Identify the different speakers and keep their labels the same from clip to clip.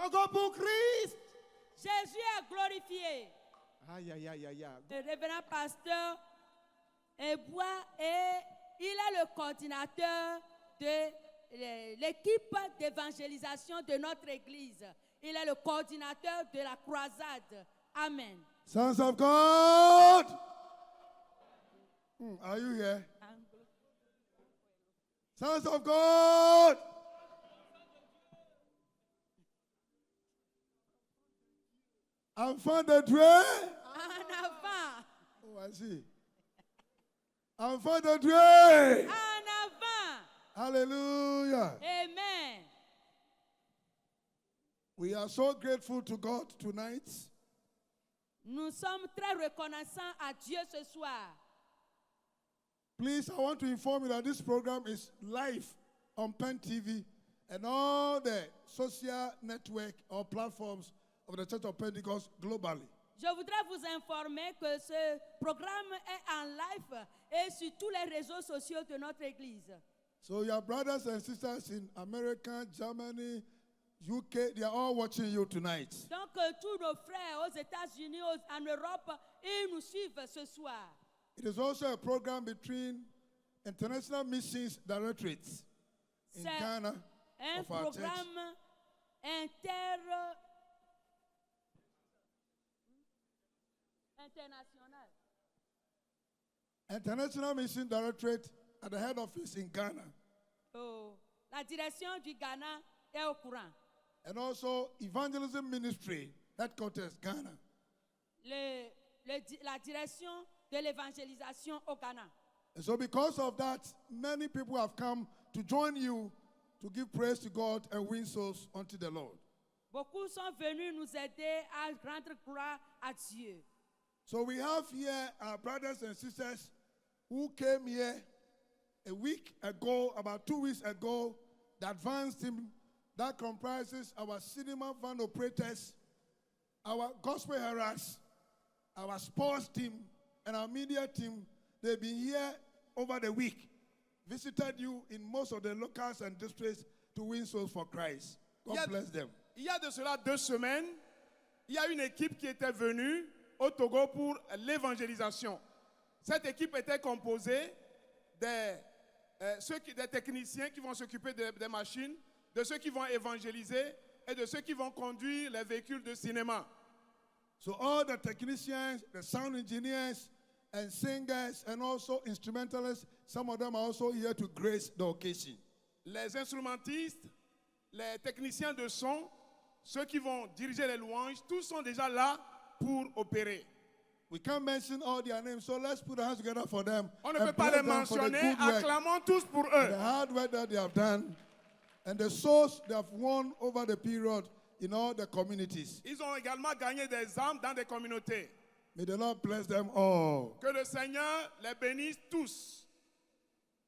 Speaker 1: Gogo pour Christ.
Speaker 2: Jésus est glorifié.
Speaker 1: Aïe, aïe, aïe, aïe, aïe.
Speaker 2: Le révérend pasteur Ebois et il est le coordinateur de l'équipe d'évangélisation de notre église. Il est le coordinateur de la croisade. Amen.
Speaker 1: Sons of God. Are you here? Sons of God. Enfants de Dieu.
Speaker 2: En avant.
Speaker 1: Oh, I see. Enfants de Dieu.
Speaker 2: En avant.
Speaker 1: Hallelujah.
Speaker 2: Amen.
Speaker 1: We are so grateful to God tonight.
Speaker 2: Nous sommes très reconnaissants à Dieu ce soir.
Speaker 1: Please, I want to inform you that this program is live on Pen TV and all the social network or platforms of the Church of Pentecost globally.
Speaker 2: Je voudrais vous informer que ce programme est en live et sur tous les réseaux sociaux de notre église.
Speaker 1: So your brothers and sisters in America, Germany, UK, they are all watching you tonight.
Speaker 2: Donc tous nos frères aux États-Unis, en Europe, ils nous suivent ce soir.
Speaker 1: It is also a program between International Missions Directorates in
Speaker 2: C'est
Speaker 1: Ghana
Speaker 2: un
Speaker 1: of our church.
Speaker 2: programme international.
Speaker 1: International Mission Directorate at the head office in Ghana.
Speaker 2: Oh, la direction du Ghana est au courant.
Speaker 1: And also Evangelism Ministry, headquarters Ghana.
Speaker 2: La direction de l'évangélisation au Ghana.
Speaker 1: And so because of that, many people have come to join you to give praise to God and win souls unto the Lord.
Speaker 2: Beaucoup sont venus nous aider à rendre gloire à Dieu.
Speaker 1: So we have here our brothers and sisters who came here a week ago, about 2 weeks ago, the advanced team that comprises our cinema van operators, our gospel heralds, our sports team, and our media team. They've been here over the week, visited you in most of the locals and districts to win souls for Christ. God bless them.
Speaker 3: Il y a de cela 2 semaines, il y a une équipe qui était venue au Togo pour l'évangélisation. Cette équipe était composée des techniciens qui vont s'occuper des machines, de ceux qui vont évangéliser et de ceux qui vont conduire les véhicules de cinéma.
Speaker 1: So all the technicians, the sound engineers, and singers, and also instrumentalists, some of them are also here to grace the occasion.
Speaker 3: Les instrumentistes, les techniciens de son, ceux qui vont diriger les louanges, tous sont déjà là pour opérer.
Speaker 1: We can't mention all their names, so let's put our hands together for them.
Speaker 3: On ne
Speaker 1: and
Speaker 3: peut pas
Speaker 1: bless
Speaker 3: les
Speaker 1: them for the
Speaker 3: mentionner,
Speaker 1: good work,
Speaker 3: acclamons tous pour
Speaker 1: the
Speaker 3: eux.
Speaker 1: hard work that they have done, and the souls they have won over the period in all the communities.
Speaker 3: Ils ont également gagné des âmes dans des communautés.
Speaker 1: May the Lord bless them all.
Speaker 3: Que le Seigneur les bénisse tous.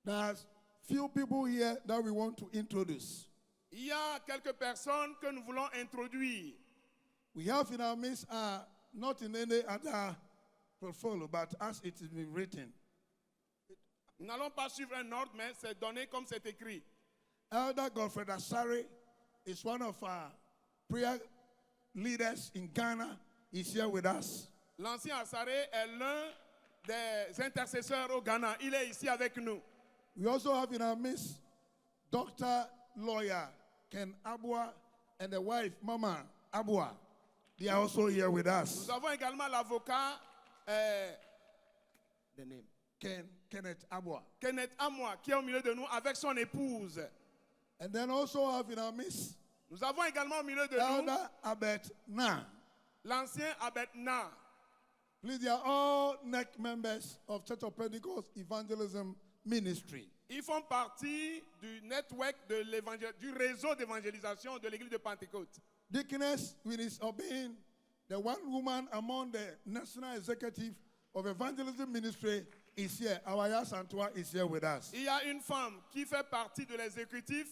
Speaker 1: There's few people here that we want to introduce.
Speaker 3: Il y a quelques personnes que nous voulons introduire.
Speaker 1: We have in our midst, not in any other portfolio, but as it has been written.
Speaker 3: Nous n'allons pas suivre un ordre, mais c'est donné comme c'est écrit.
Speaker 1: Elder Godfred Asare is one of our prayer leaders in Ghana. He's here with us.
Speaker 3: L'ancien Asare est l'un des intercesseurs au Ghana. Il est ici avec nous.
Speaker 1: We also have in our midst Dr. Lawyer Ken Abua and the wife, Mama Abua. They are also here with us.
Speaker 3: Nous avons également l'avocat
Speaker 1: Kenneth Abua.
Speaker 3: Kenneth Amoa qui est au milieu de nous avec son épouse.
Speaker 1: And then also have in our midst
Speaker 3: Nous avons également au milieu de nous
Speaker 1: Elder Abet Na.
Speaker 3: l'ancien Abed Na.
Speaker 1: Please, they are all NEC members of Church of Pentecost Evangelism Ministry.
Speaker 3: Ils font partie du network du réseau d'évangélisation de l'église de Pentecôte.
Speaker 1: Deaconess Winnie Obin, the one woman among the national executive of Evangelism Ministry, is here. Our Santua is here with us.
Speaker 3: Il y a une femme qui fait partie de l'exécutif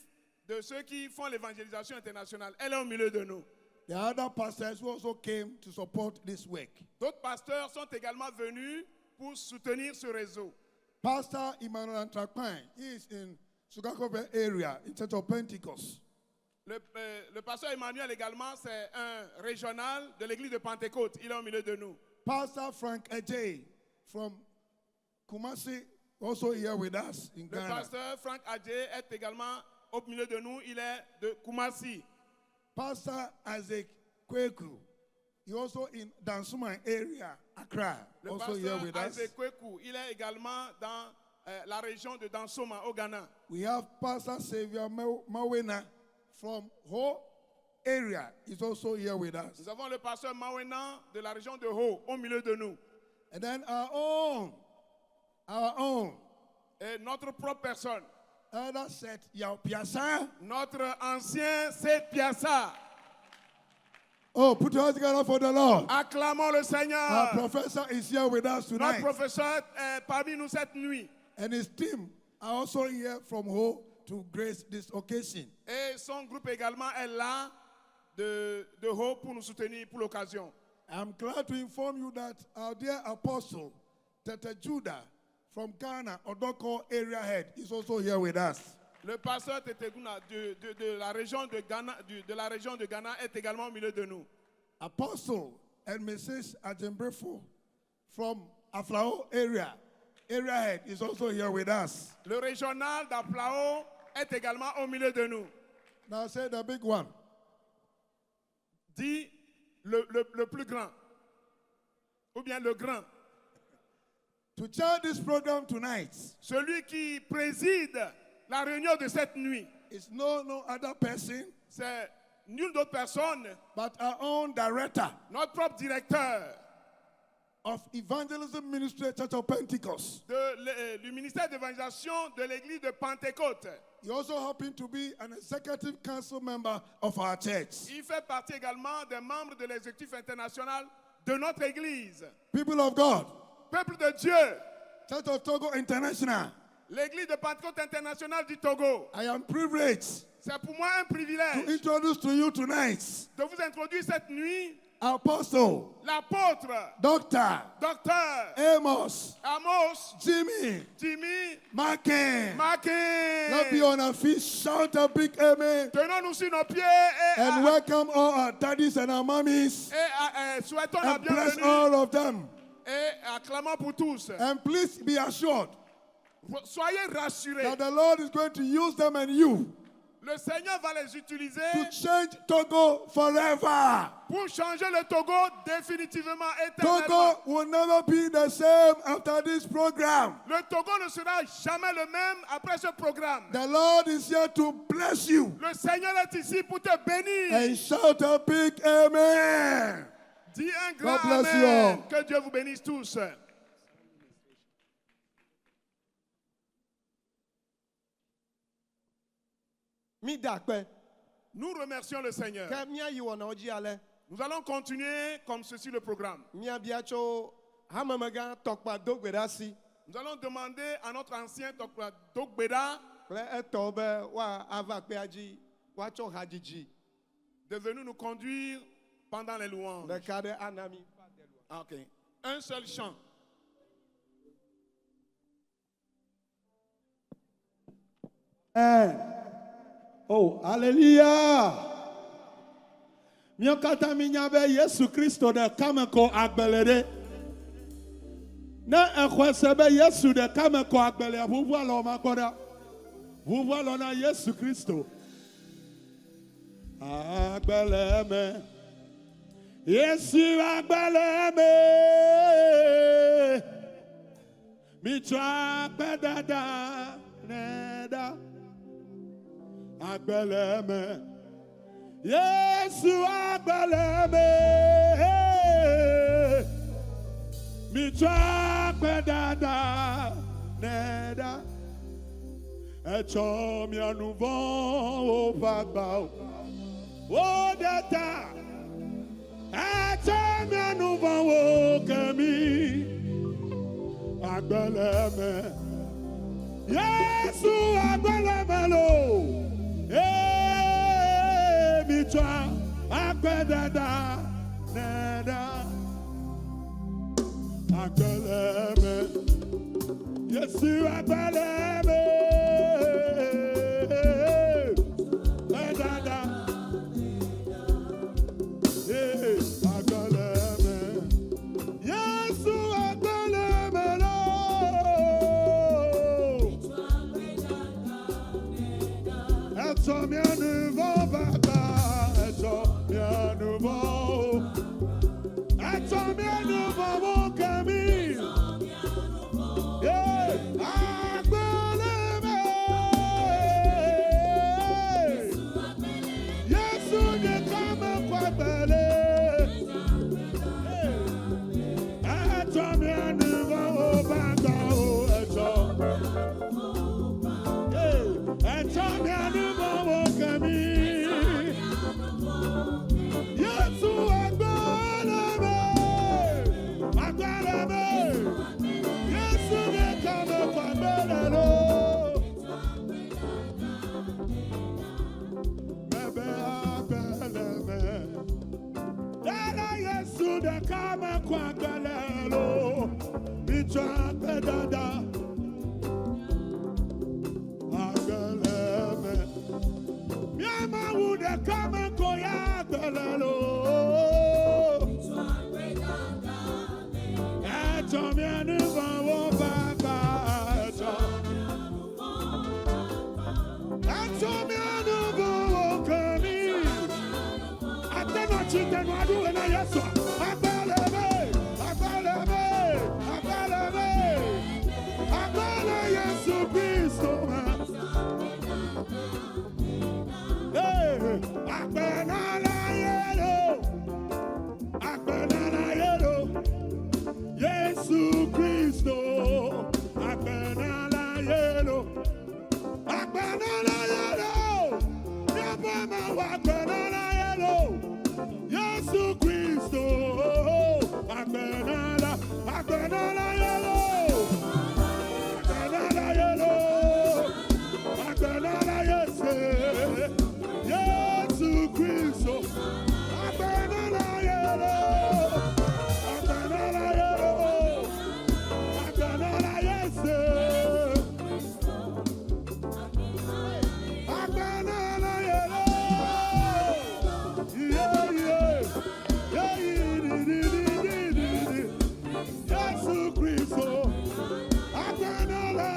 Speaker 3: de ceux qui font l'évangélisation internationale. Elle est au milieu de nous.
Speaker 1: The other pastors who also came to support this work.
Speaker 3: D'autres pasteurs sont également venus pour soutenir ce réseau.
Speaker 1: Pastor Emmanuel Antrakpan, he is in Sugakobe area in Church of Pentecost.
Speaker 3: Le pasteur Emmanuel également, c'est un régional de l'église de Pentecôte. Il est au milieu de nous.
Speaker 1: Pastor Frank Ajay from Kumasi, also here with us in
Speaker 3: Le
Speaker 1: Ghana.
Speaker 3: pasteur Frank Adjé est également au milieu de nous. Il est de Kumasi.
Speaker 1: Pastor Isaac Kweku, he also in Dansoman area, Accra,
Speaker 3: Le
Speaker 1: also here
Speaker 3: pasteur
Speaker 1: with us.
Speaker 3: Isaac Kweku, il est également dans la région de Dansoma, au Ghana.
Speaker 1: We have Pastor Xavier Mawena from Ho area, he's also here with us.
Speaker 3: Nous avons le pasteur Mawena de la région de Ho, au milieu de nous.
Speaker 1: And then our own,
Speaker 3: Et notre propre personne,
Speaker 1: Elder Seth Yao Piasa.
Speaker 3: notre ancien Seth Piassa.
Speaker 1: Oh, put your hands together for the Lord.
Speaker 3: Acclamons le
Speaker 1: Our
Speaker 3: Seigneur.
Speaker 1: professor is here with us
Speaker 3: Notre
Speaker 1: tonight.
Speaker 3: professeur est parmi nous cette nuit.
Speaker 1: And his team are also here from Ho to grace this occasion.
Speaker 3: Et son groupe également est là de Ho pour nous soutenir pour l'occasion.
Speaker 1: I'm glad to inform you that our dear apostle, Tete Judah, from Ghana, Odoko area head, is also here with us.
Speaker 3: Le pasteur Teteguna de la région de Ghana, de la région de Ghana est également au milieu de nous.
Speaker 1: Apostle and Mrs. Ajembrefo from Aflao area head, is also here with us.
Speaker 3: Le régional d'Aplao est également au milieu de nous.
Speaker 1: Now say the big one.
Speaker 3: Dit le plus grand. Ou bien le grand.
Speaker 1: To chair this program tonight
Speaker 3: Celui qui préside la réunion de cette nuit,
Speaker 1: is no other person
Speaker 3: c'est nulle autre personne,
Speaker 1: but our own director
Speaker 3: notre propre directeur
Speaker 1: of Evangelism Ministry Church of Pentecost.
Speaker 3: du ministère d'évangélisation de l'église de Pentecôte.
Speaker 1: He also happened to be an executive council member of our church.
Speaker 3: Il fait partie également des membres de l'exécutif international de notre église.
Speaker 1: People of God,
Speaker 3: Peuple de Dieu,
Speaker 1: Church of Togo International,
Speaker 3: l'église de Pentecôte internationale du Togo.
Speaker 1: I am privileged
Speaker 3: C'est pour moi un
Speaker 1: to
Speaker 3: privilège
Speaker 1: introduce to you tonight
Speaker 3: de vous introduire cette nuit
Speaker 1: Apostle,
Speaker 3: l'apôtre,
Speaker 1: Dr.
Speaker 3: docteur
Speaker 1: Amos,
Speaker 3: Amos,
Speaker 1: Jimmy,
Speaker 3: Jimmy,
Speaker 1: Macken. Let's be
Speaker 3: Makin.
Speaker 1: on our feet, shout a big amen,
Speaker 3: Tenons-nous sur nos pieds
Speaker 1: and welcome all our daddies and our mummies,
Speaker 3: souhaitons la
Speaker 1: and bless
Speaker 3: bienvenue
Speaker 1: all of them.
Speaker 3: et acclamons pour tous.
Speaker 1: And please be assured
Speaker 3: Soyez rassurés,
Speaker 1: that the Lord is going to use them and you
Speaker 3: le Seigneur va les utiliser
Speaker 1: to change Togo forever.
Speaker 3: pour changer le Togo définitivement, éternellement.
Speaker 1: Togo will never be the same after this program.
Speaker 3: Le Togo ne sera jamais le même après ce programme.
Speaker 1: The Lord is here to bless you.
Speaker 3: Le Seigneur est ici pour te bénir.
Speaker 1: And shout a big amen.
Speaker 3: Dis un grand
Speaker 1: God bless you
Speaker 3: amen.
Speaker 1: all.
Speaker 3: Que Dieu vous bénisse tous. Nous remercions le Seigneur. Nous allons continuer comme ceci le programme. Nous allons demander à notre ancien Dogbeda de venir nous conduire pendant les louanges. Ah, ok. Un seul chant.
Speaker 4: Oh, hallelujah. Miokata minyabe Yesu Kristo de kameko agbelede. Na ekwesebe Yesu de kameko agbele. Vous voilà l'homme akoda. Vous voilà na Yesu Kristo. Agbeleme. Yesu agbeleme. Mitra pedada neda. Agbeleme, Yesu agbeleme, mi twa pedada neda, echo mi anuvon o bagba o data, echo mi anuvon o kemi, agbeleme, Yesu agbeleme lo. Hey, mi twa agbedada neda agbeleme Yesu agbeleme neda nouveau. Attends bien nouveau, mon Camille. Yeah. Agbeleme. Yesu ne kama kwa bele. Attends bien nouveau, banga o. Attends bien nouveau, mon Camille. Yesu agbeleme. Agbeleme. Yesu ne kama kwa bele. Bebe agbeleme. Dada Yesu ne kama kwa bele. Bicho dada. Agbeleme. Miama wude kama koya agbelelo. Eto mi anu bawo baba eto. Eto mi anu bawo kami. Ateno chitenu adu ena Yesu. Agbeleme. Agbeleme. Agbeleme. Agbele Yesu Kristo. Agbelala yelo, Yesu Kristo. Agbelala yelo, Yabama wa agbelala yelo, Yesu Kristo. Agbelala yelo, agbelala yese. Yesu Kristo, agbelala yelo, agbelala yese, agbelala yelo, Yesu Kristo, agbelala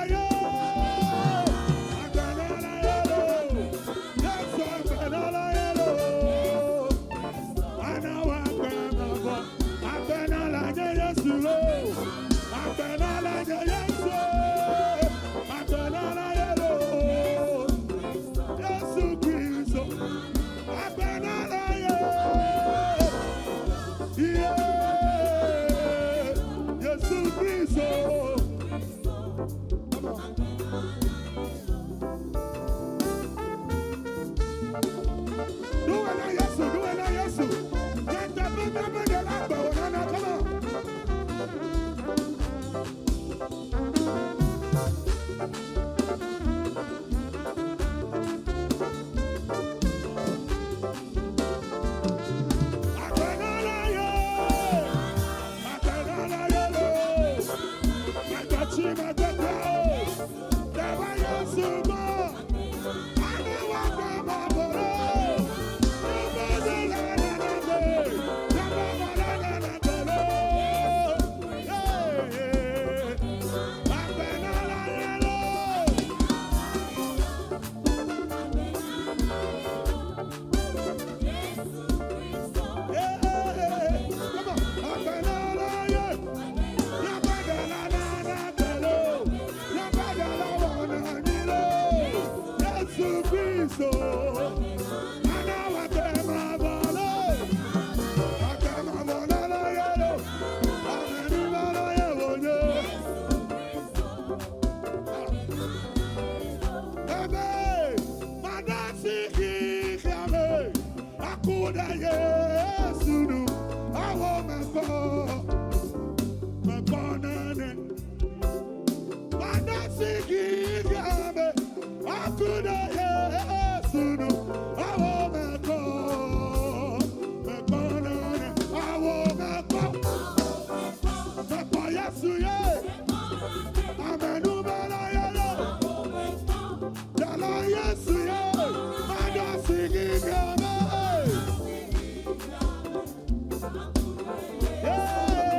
Speaker 4: yelo. Yeah.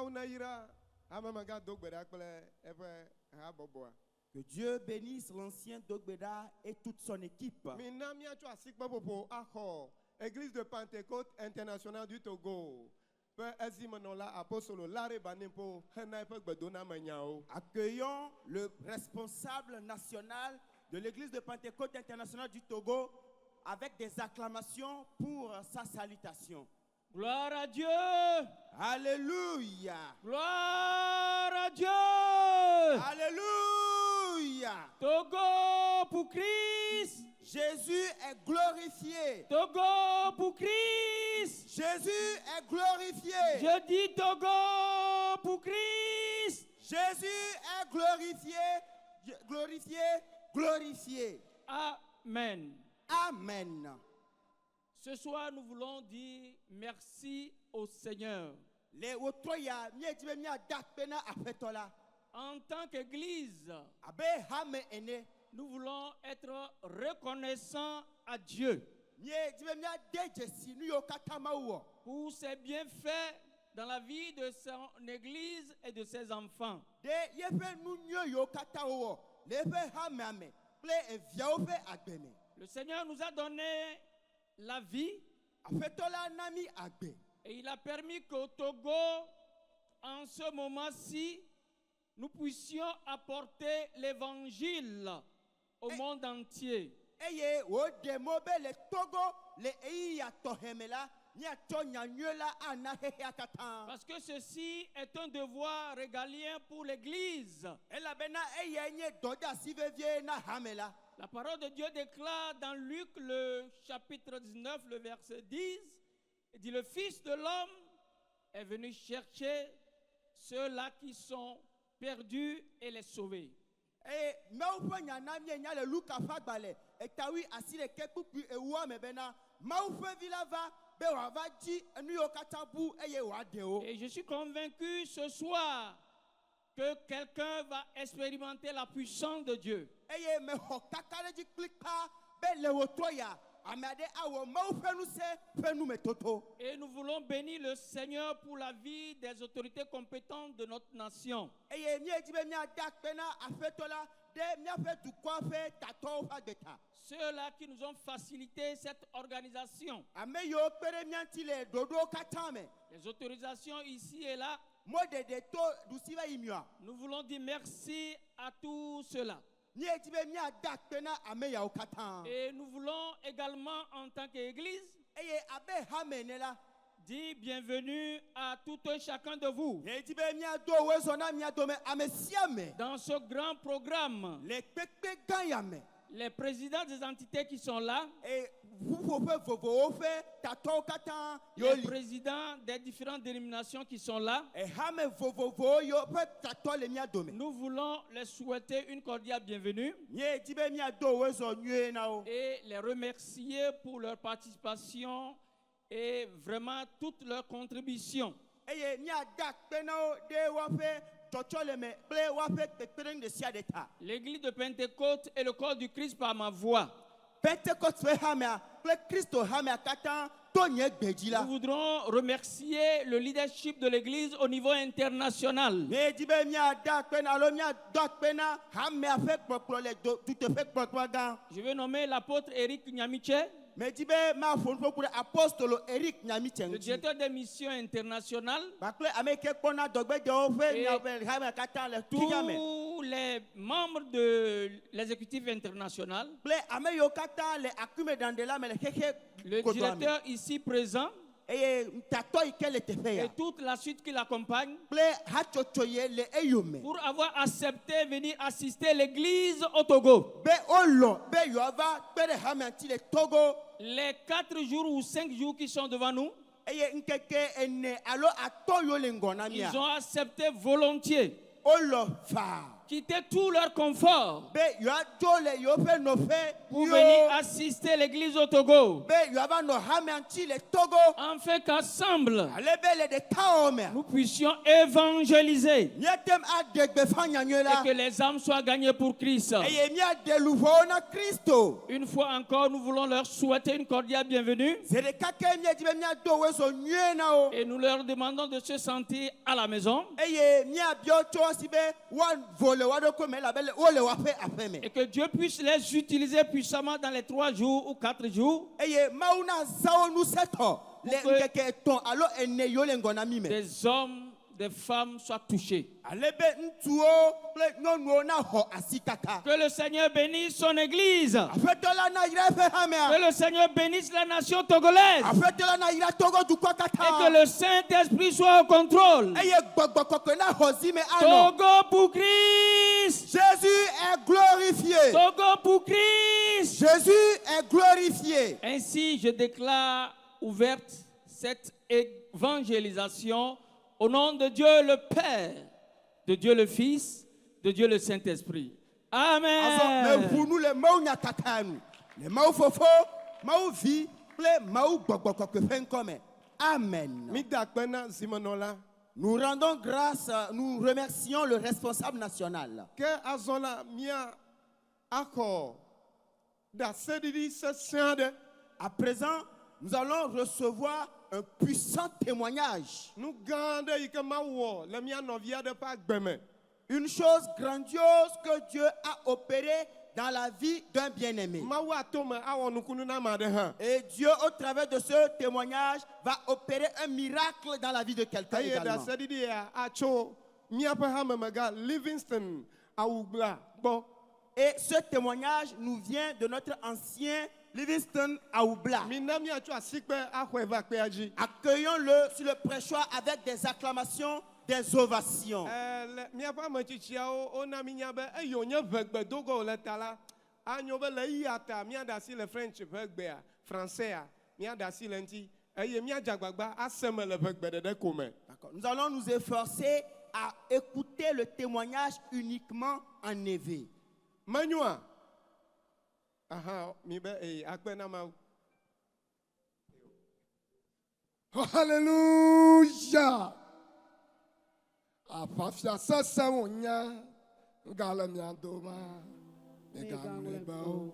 Speaker 5: Mawu na yira ame mega do gbe ɖa kple eƒe habɔbɔa.
Speaker 6: Que Dieu bénisse l'ancien Dogbeda et toute son équipe.
Speaker 5: Mina miatsɔ asikpe ƒoƒo axɔ Église de Pentecôte internationale du Togo ƒe ezimenɔla apostolo Larry Banimpo hena eƒe gbedoname nyawo.
Speaker 6: Accueillons le responsable national de l'église de Pentecôte internationale du Togo avec des acclamations pour sa salutation.
Speaker 7: Gloire à Dieu.
Speaker 6: Alléluia.
Speaker 7: Gloire à Dieu.
Speaker 6: Alléluia.
Speaker 7: Togo pour Christ.
Speaker 6: Jésus est glorifié.
Speaker 7: Togo pour Christ.
Speaker 6: Jésus est glorifié.
Speaker 7: Je dis Togo pour Christ.
Speaker 6: Jésus est glorifié. Glorifié. Glorifié.
Speaker 7: Amen.
Speaker 6: Amen.
Speaker 7: Ce soir, nous voulons dire merci au Seigneur.
Speaker 6: Les otoya miedjibe miadakpena apetola.
Speaker 7: En tant qu'Église,
Speaker 6: Abe hame ene.
Speaker 7: nous voulons être reconnaissants à Dieu
Speaker 6: Miedjibe miadejesi nu yo katama wo.
Speaker 7: pour ses bienfaits dans la vie de son Église et de ses enfants.
Speaker 6: De yefe nu nyo yo kata wo. Lefe hame ame. Ple eviawo fe agbeme.
Speaker 7: Le Seigneur nous a donné la vie
Speaker 6: Afetola nami agbe.
Speaker 7: et il a permis qu'au Togo, en ce moment-ci, nous puissions apporter l'évangile au monde entier.
Speaker 6: Eye wo demo be le Togo le eyi ya tohemela nya tonya nyola ana hehe akatan.
Speaker 7: Parce que ceci est un devoir régalien pour l'Église.
Speaker 6: Ela bena eye nye doda sivevie na hamela.
Speaker 7: La parole de Dieu déclare dans Luc le chapitre 19, le verset 10, il dit, le Fils de l'homme est venu chercher ceux-là qui sont perdus et les sauver.
Speaker 6: Eh maufa nyana mie nya le Luka fagbale etawi asile kekupi ewa mebena maufa vilava be wa va ji enu yo katabu eye wa de o.
Speaker 7: Et je suis convaincu ce soir que quelqu'un va expérimenter la puissance de Dieu.
Speaker 6: Eye me hokakale ji klika be le wotoya amade awo maufa nu se fenu metoto.
Speaker 7: Et nous voulons bénir le Seigneur pour la vie des autorités compétentes de notre nation.
Speaker 6: Eye mie jibe mia dakpena afetola de mia fe tukwa fe tato fa beta.
Speaker 7: Ceux-là qui nous ont facilité cette organisation.
Speaker 6: Ame yo pere mianti le dodo katame.
Speaker 7: Les autorisations ici et là.
Speaker 6: Mode de to dusiva imua.
Speaker 7: Nous voulons dire merci à tous ceux-là.
Speaker 6: Ni jibe mia dakpena ame ya okatan.
Speaker 7: Et nous voulons également, en tant qu'Église,
Speaker 6: Eye abe hamenela.
Speaker 7: dire bienvenue à tout un chacun de vous
Speaker 6: Ni jibe mia do wezona mia do me ame siame.
Speaker 7: dans ce grand programme.
Speaker 6: Le pepe ganyame.
Speaker 7: Les présidents des entités qui sont là,
Speaker 6: Et vous pouvez vous faire tato katan
Speaker 7: les
Speaker 6: yoli.
Speaker 7: présidents des différentes dénominations qui sont là,
Speaker 6: Et hame vovovo yo pe tato le mia dome.
Speaker 7: nous voulons les souhaiter une cordiale bienvenue
Speaker 6: Ni jibe mia do wezo nyue na o.
Speaker 7: et les remercier pour leur participation et vraiment toute leur contribution.
Speaker 6: Eye mia dakpena o de wa fe tochole me ple wa fe pepering de sia deta.
Speaker 7: L'église de Pentecôte et le corps du Christ par ma voix.
Speaker 6: Pentecost fe hamea ple Christo hamea katan to nye gbedila.
Speaker 7: Nous voudrons remercier le leadership de l'église au niveau international.
Speaker 6: Me jibe mia dakpena lo mia dakpena hamea fe kpokplo le do tout fe kpokplo gan.
Speaker 7: Je vais nommer l'apôtre Eric Nyamiche,
Speaker 6: Me jibe ma fon fo kure apostolo Eric Nyami
Speaker 7: le
Speaker 6: Chengi.
Speaker 7: directeur des missions internationales,
Speaker 6: Bakle ameke kpona dogbe de o fe
Speaker 7: Et
Speaker 6: nya fe hamea katan le kigame.
Speaker 7: tous les membres de l'exécutif international,
Speaker 6: Ple ame yo katan le akume dandela me le keke
Speaker 7: le
Speaker 6: kotoame.
Speaker 7: directeur ici présent
Speaker 6: Eye tato ikele tefe
Speaker 7: et
Speaker 6: ya.
Speaker 7: toute la suite qui l'accompagne
Speaker 6: Ple hachochoye le eyome.
Speaker 7: pour avoir accepté venir assister l'église au Togo.
Speaker 6: Be olo be yoava pere hamanti le Togo.
Speaker 7: Les 4 jours ou 5 jours qui sont devant nous,
Speaker 6: Eye nkeke ene alo atoyo le ngona
Speaker 7: ils
Speaker 6: mia.
Speaker 7: ont accepté volontiers
Speaker 6: Olo fa.
Speaker 7: quitter tout leur confort
Speaker 6: be yewoadzo le yewoƒe nɔƒe
Speaker 7: pour
Speaker 6: nyuiwo,
Speaker 7: venir assister l'église au Togo,
Speaker 6: be yewoava nɔ hame ŋuti le Togo,
Speaker 7: afin qu'ensemble,
Speaker 6: ale be le ɖekawɔwɔ mea
Speaker 7: nous puissions évangéliser
Speaker 6: míatem aɖe gbefa nyanyui
Speaker 7: et
Speaker 6: la
Speaker 7: que les âmes soient gagnées pour Christ.
Speaker 6: eye míaɖe luʋɔwo na Kristo.
Speaker 7: Une fois encore, nous voulons leur souhaiter une cordiale bienvenue
Speaker 6: Zi ɖeka ke míedi be míado woezɔ nyuie na wo
Speaker 7: et nous leur demandons de se sentir à la maison
Speaker 6: eye míabia wo tso asi be woavo le woaɖokui me elabe wole woaƒe aƒe me
Speaker 7: et que Dieu puisse les utiliser puissamment dans les 3 jours ou 4 jours.
Speaker 6: eye Mawu na zã wo ŋusẽtɔ le
Speaker 7: Pourquoi?
Speaker 6: ŋkeke etɔ̃ alo ene yiwo le ŋgɔ na mí me.
Speaker 7: Des hommes, des femmes soient touchés.
Speaker 6: Ale be ŋutsuwo kple nyɔnuwo na xɔ asi kaka.
Speaker 7: Que le Seigneur bénisse son église.
Speaker 6: Aƒetɔ la na yra eƒe
Speaker 7: Que
Speaker 6: hamea.
Speaker 7: le Seigneur bénisse la nation togolaise.
Speaker 6: Aƒetɔ la na yra Togo dukɔ
Speaker 7: Et que
Speaker 6: katã.
Speaker 7: le Saint-Esprit soit au contrôle.
Speaker 6: Eye gbɔgbɔ kɔkɔe na xɔ zi me anɔ.
Speaker 7: Togo pour Christ.
Speaker 6: Jésus est glorifié.
Speaker 7: Togo pour Christ.
Speaker 6: Jésus est glorifié.
Speaker 7: Ainsi, je déclare ouverte cette évangélisation au nom de Dieu le Père, de Dieu le Fils, de Dieu le Saint-Esprit.
Speaker 6: Azɔ
Speaker 7: Amen.
Speaker 6: meʋu nu le Mawu nyatata nu. Le Mawu Fofo, Mawu Vi kple Mawu Gbɔgbɔ Kɔkɔe ƒe ŋkɔ me. Amen.
Speaker 5: Mida kpe na zimenɔla.
Speaker 6: Nous rendons grâce, nous remercions le responsable national.
Speaker 5: Ke azɔ la mía axɔ ɖaseɖiɖi sesẽ aɖe.
Speaker 6: À présent, nous allons recevoir un puissant témoignage.
Speaker 5: Nu gã aɖe yi ke Mawu wɔ le mía nɔvi aɖe ƒe agbe me.
Speaker 6: Une chose grandiose que Dieu a opérée dans la vie d'un bien-aimé.
Speaker 5: Mawu ato me awɔ nukunu na ame aɖe hã.
Speaker 6: Et Dieu, au travers de ce témoignage, va opérer un miracle dans la vie de quelqu'un
Speaker 5: Eye
Speaker 6: également.
Speaker 5: ɖaseɖiɖi ya atso míaƒe hamemega Livingston Awugla gbɔ.
Speaker 6: Et ce témoignage nous vient de notre ancien Livingston Aoubla.
Speaker 5: Mina míatso asikpe axɔe va kpea dzi.
Speaker 6: Accueillons-le sur le prêchoir avec des acclamations, des ovations.
Speaker 5: Le míaƒe ametsitsiawo wona mínya be eyi wònye ʋegbedogo wòle ta la, anyo be le eya ta míaɖe asi le French ƒe gbea, Français míaɖe asi le ŋuti eye míadze agbagba ase me le ʋegbe ɖeɖe ko me.
Speaker 6: D'accord. Nous allons nous efforcer à écouter le témoignage uniquement en EV.
Speaker 5: Menyoa. Aha, mi be akpe na Mawu.
Speaker 1: Hallelujah. Afafia sese wonya ngale mia doma megamle bao.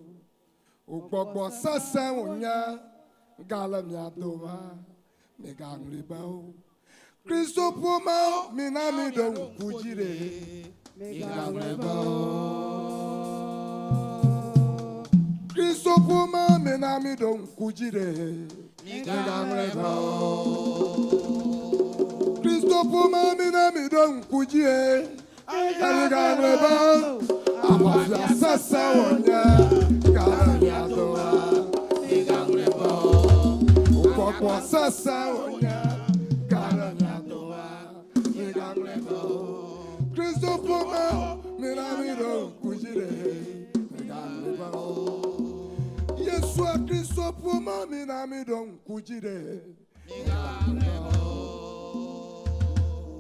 Speaker 1: Ogbogbo sese wonya ngale mia doma megamle bao. Kristo poma mina mi do kujire megamle bao. Kristo poma mina mi do kujire megamle bao. Kristo poma mina mi do kujie megamle bao. Afafia sese wonya ngale mia doma megamle bao. Ogbogbo sese wonya ngale mia doma megamle bao. Kristo poma mina mi do kujire megamle bao. Yeshua Kristo poma mina mi do kujire megamle bao.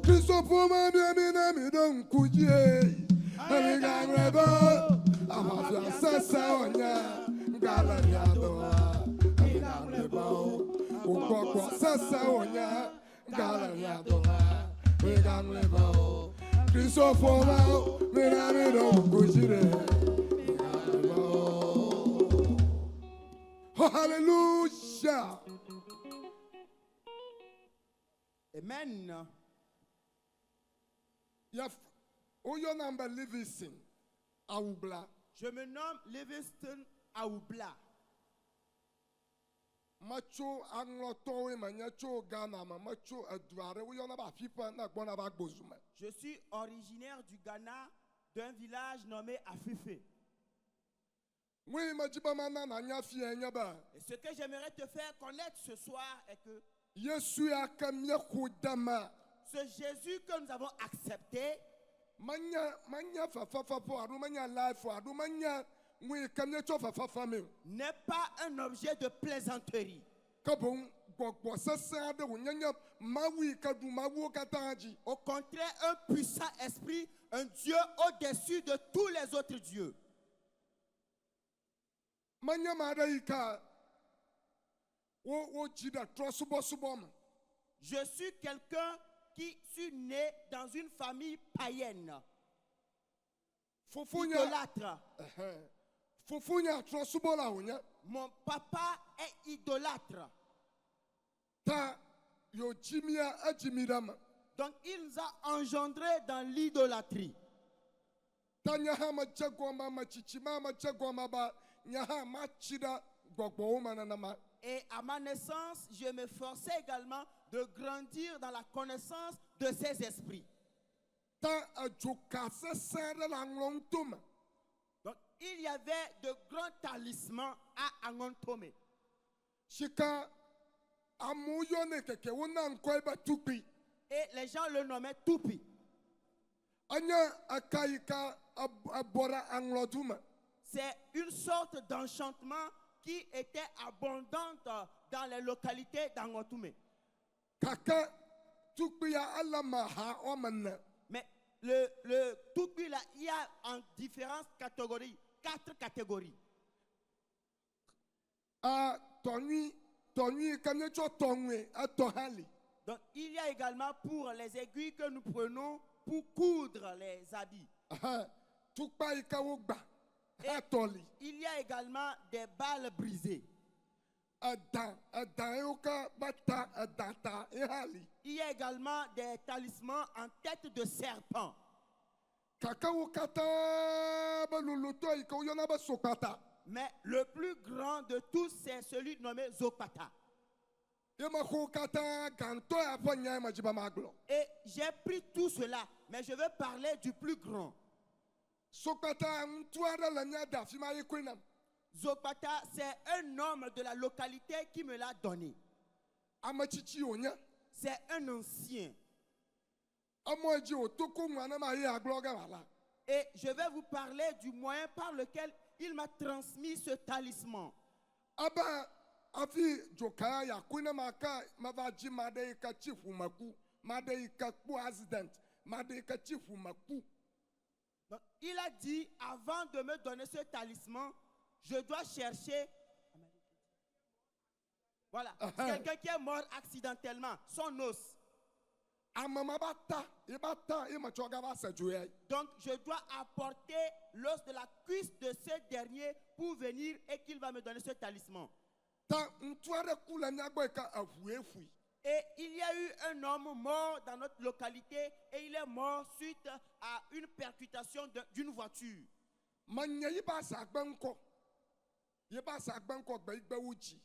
Speaker 1: Kristo poma mina mi do kujie megamle bao. Afafia sese wonya ngale mia doma megamle bao. Ogbogbo sese wonya ngale mia doma megamle bao. Kristo poma mina mi do kujire megamle bao. Oh, hallelujah.
Speaker 6: Amen.
Speaker 1: Yaf, your number Livingston Awugla.
Speaker 6: Je me nomme Livingston Aoubla.
Speaker 1: Macho anglotowe manyacho Ghana ma macho adware wo yona ba fipa na gbona ba gbozuma.
Speaker 6: Je suis originaire du Ghana, d'un village nommé Afifé.
Speaker 1: We majiba mana na nya fie nya ba.
Speaker 6: Et ce que j'aimerais te faire connaître ce soir est que
Speaker 1: Yesu akamye kudama.
Speaker 6: ce Jésus que nous avons accepté
Speaker 1: Manya fafafa po adu manya life adu manya we kamye cho fafafa me.
Speaker 6: n'est pas un objet de plaisanterie.
Speaker 1: Kabon gbɔgbɔ sesẽ aɖe wònyenye mawu yi ke ɖu mawuwo katã dzi.
Speaker 6: Au contraire, un puissant esprit, un Dieu au-dessus de tous les autres dieux.
Speaker 1: Menye ame aɖe yi ke wodzi ɖe trɔ̃subɔsubɔ me.
Speaker 6: Je suis quelqu'un qui suis né dans une famille païenne,
Speaker 1: Fofonye
Speaker 6: idolâtre.
Speaker 1: fofonye trɔ̃subɔla wònye.
Speaker 6: Mon papa est idolâtre.
Speaker 1: Ta yòdzi mia edzi mi ɖe me.
Speaker 6: Donc il nous a engendrés dans l'idolâtrie.
Speaker 1: Ta nye hã medze gɔme ame tsitsi ma medze gɔme be nye hã matsi ɖe gbɔgbɔwo me nenema.
Speaker 6: Et à ma naissance, je me forçais également de grandir dans la connaissance de ces esprits.
Speaker 1: Ta edzoka sesẽ ɖe le aŋlɔ ŋuto me.
Speaker 6: Donc il y avait de grands talismans à Angontome.
Speaker 1: Si ke amewo yɔnɛ keke wona ŋkɔe be tukpi.
Speaker 6: Et les gens le nommaient Toupi.
Speaker 1: Enye eka yi ke ebɔ ɖe aŋlɔdu me.
Speaker 6: C'est une sorte d'enchantement qui était abondante dans les localités d'Angontome.
Speaker 1: Gake tukpi ya ele me ha wɔme ene.
Speaker 6: Mais le Toupi là, il y a en différentes catégories, 4 catégories.
Speaker 1: Tɔnyui yi ke míetsɔ tɔŋue etɔ hã li.
Speaker 6: Donc il y a également pour les aiguilles que nous prenons pour coudre les habits.
Speaker 1: Tukpa yi ke wogba etɔ li.
Speaker 6: Il y a également des balles brisées.
Speaker 1: Edã yiwo ke be ta edã ta yi hã li.
Speaker 6: Il y a également des talismans en tête de serpent.
Speaker 1: Gake wo katã be lolotɔ yi ke woyɔna be sokpata.
Speaker 6: Mais le plus grand de tous, c'est celui nommé Zokpata.
Speaker 1: Ye me xɔ wo katã gãtɔ ya ƒe nya yi me dzi be magblɔ.
Speaker 6: Et j'ai pris tout cela, mais je veux parler du plus grand.
Speaker 1: Sokpata ŋutsu aɖe le nya da afi ma yi koe nam.
Speaker 6: Zokpata, c'est un homme de la localité qui me l'a donné.
Speaker 1: Ame tsitsi wònye.
Speaker 6: C'est un ancien.
Speaker 1: Emɔ yi dzi wòto ko ŋua ne ma ye agblɔ ge wòala.
Speaker 6: Et je vais vous parler du moyen par lequel il m'a transmis ce talisman.
Speaker 1: Ebe afi dzoka ya koe ne ma ke meva dzi ma ɖe yi ke tsi ƒu me ku, ma ɖe yi ke kpɔ accident, ma ɖe yi ke tsi ƒu me ku.
Speaker 6: Donc, il a dit, avant de me donner ce talisman, je dois chercher. Voilà, quelqu'un qui est mort accidentellement, son os.
Speaker 1: Ame ma ba ta ye me tsɔ gava se dzo ya.
Speaker 6: Donc, je dois apporter l'os de la cuisse de ce dernier pour venir et qu'il va me donner ce talisman.
Speaker 1: Ta ŋutsu aɖe ku le mía gbɔ yi ke eʋu ye fui.
Speaker 6: Et il y a eu un homme mort dans notre localité et il est mort suite à une percutation d'une voiture.
Speaker 1: Menye yi be azagbe ŋkɔ. Ye be azagbe ŋkɔ gbe yi gbe wo dzi.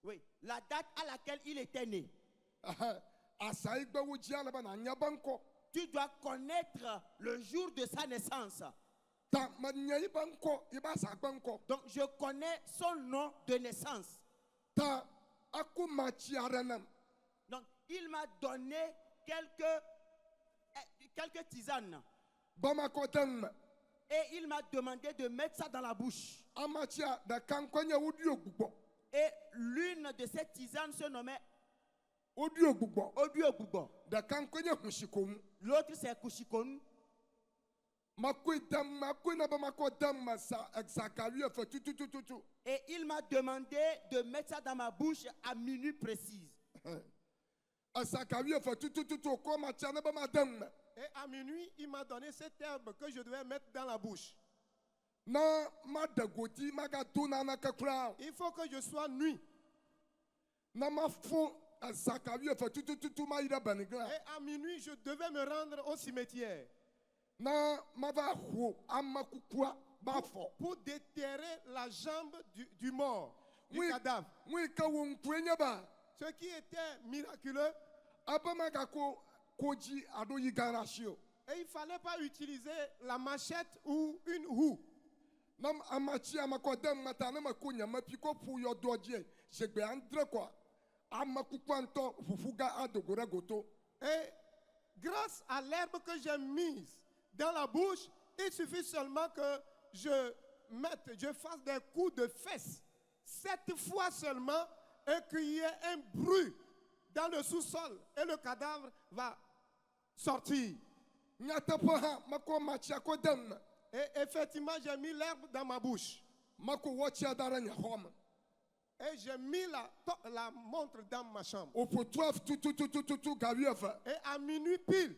Speaker 6: Oui, la date à laquelle il était né.
Speaker 1: Asa yi gbe wo dzi ale be nanya be ŋkɔ.
Speaker 6: Tu dois connaître le jour de sa naissance.
Speaker 1: Ta menye yi be ŋkɔ, yi be azagbe ŋkɔ.
Speaker 6: Donc je connais son nom de naissance.
Speaker 1: Ta aku matsi aɖe nam.
Speaker 6: Donc il m'a donné quelques tisanes.
Speaker 1: Be makɔ de ŋu me.
Speaker 6: Et il m'a demandé de mettre ça dans la bouche.
Speaker 1: Amatsia ɖeka ŋkɔ nye woɖi ogbugbɔ.
Speaker 6: Et l'une de ces tisanes se nommait
Speaker 1: Woɖi ogbugbɔ.
Speaker 6: Odiobubo.
Speaker 1: Ɖeka ŋkɔ nye husikoŋu.
Speaker 6: L'autre c'est Kushikonu.
Speaker 1: Makɔe ne be makɔ de me sa Zacharie eve tututututu.
Speaker 6: Et il m'a demandé de mettre ça dans ma bouche à minute précise.
Speaker 1: Zacharie eve tutututu wòkɔ matsia ne be ma de ŋu me.
Speaker 5: Et à minuit, il m'a donné cette herbe que je devais mettre dans la bouche.
Speaker 1: Ne maɖe godi magado naneke kura o.
Speaker 5: Il faut que je sois nu.
Speaker 1: Ne mafɔ Zacharie eve tutututu ma yi ɖe Benigla.
Speaker 5: Et à minuit, je devais me rendre au cimetière
Speaker 1: Ne mava ho ame kukua ba fɔ.
Speaker 5: pour déterrer la jambe du mort, du
Speaker 1: Oui.
Speaker 5: cadavre.
Speaker 1: Nu yi ke wo ŋkue nye ba.
Speaker 5: Ce qui était miraculeux,
Speaker 1: Ebe megako kodzi alo yi gã ɖe asi o.
Speaker 5: et il ne fallait pas utiliser la machette ou une houe.
Speaker 1: Ne amatsi ame kɔ de ŋu ta ne meko nye mepi ko ƒu yɔdoa dzi zegbe andre kɔa. Ame kukua ŋutɔ ʋuƒu gã adogo ɖe goto.
Speaker 5: Et grâce à l'herbe que j'ai mise dans la bouche, il suffit seulement que je fasse des coups de fesses. 7 fois seulement, et qu'il y ait un bruit dans le sous-sol et le cadavre va sortir.
Speaker 4: Nyateƒe hã mekɔ matsia kɔ de nu me.
Speaker 5: Et effectivement, j'ai mis l'herbe dans ma bouche.
Speaker 4: Mekɔ wɔtsia da ɖe nye xɔ me.
Speaker 5: Et j'ai mis la montre dans ma chambre.
Speaker 4: Wòƒo 12 tututututu ga 12.
Speaker 5: Et à minuit pile,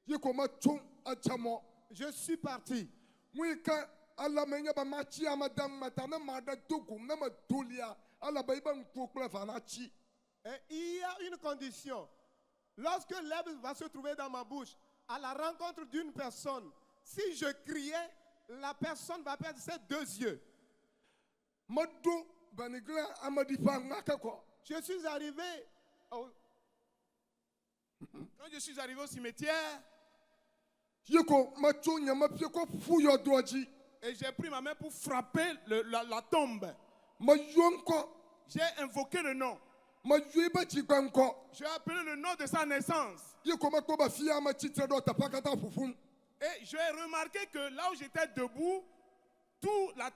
Speaker 4: Yi ko metso edze mɔ.
Speaker 5: je suis parti.
Speaker 4: Nu yi ke ele me nye be matsi ame de nu me ta ne ma ɖe do gom ne me do lia ele be yi be ŋkuwo kple eva natsi.
Speaker 5: Et il y a une condition. Lorsque l'herbe va se trouver dans ma bouche, à la rencontre d'une personne, si je criais, la personne va perdre ses 2 yeux.
Speaker 4: Meɖo benigla ameɖiƒe ŋake kɔ.
Speaker 5: Je suis arrivé
Speaker 3: Quand je suis arrivé au cimetière,
Speaker 4: Yi ko metso nye mefie kɔ ƒu yɔdoa dzi.
Speaker 3: et j'ai pris ma main pour frapper la tombe.
Speaker 4: Meyɔ ŋkɔ.
Speaker 3: J'ai invoqué le nom.
Speaker 4: Meyɔe be dzigbe ŋkɔ.
Speaker 3: J'ai appelé le nom de sa naissance.
Speaker 4: Yi ko mekpɔ be fia ame tsitre ɖo teƒea katã ƒuƒum.
Speaker 3: Et j'ai remarqué que là où j'étais debout, toute la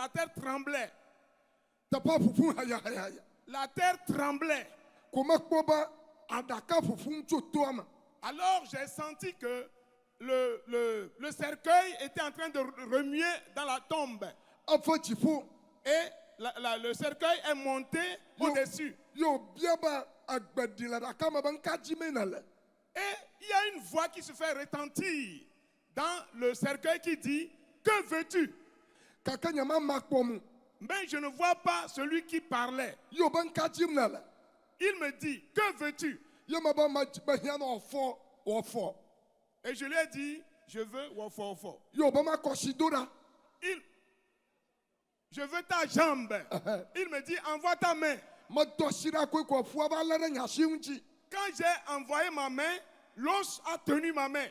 Speaker 3: terre tremblait.
Speaker 4: Teƒea ƒuƒum hayahaya.
Speaker 3: La terre tremblait.
Speaker 4: Ko mekpɔ be aɖaka ƒuƒum tso toa me.
Speaker 3: Alors j'ai senti que le cercueil était en train de remuer dans la tombe.
Speaker 4: Efe dziƒo.
Speaker 3: Et le cercueil est monté au-dessus.
Speaker 4: Yo bia be egbeɖi le ɖaka me be ŋka dzime ne le.
Speaker 3: Et il y a une voix qui se fait retentir dans le cercueil qui dit « Que veux-tu »
Speaker 4: Kake nye ma kpɔ mu.
Speaker 3: Mais je ne vois pas celui qui parlait.
Speaker 4: Yo be ŋka dzim ne le.
Speaker 3: Il me dit « Que veux-tu »
Speaker 4: Ye me be hiã ne wòfɔ.
Speaker 3: Et je lui ai dit « Je veux wofo.
Speaker 4: Yo be makɔ si do ɖa.
Speaker 3: Je veux ta jambe. » Il me dit « Envoie ta main. »
Speaker 4: Medɔ si ɖa koe ko ƒua va lé ɖe nye asi ŋuti.
Speaker 3: Quand j'ai envoyé ma main, l'os a tenu ma main.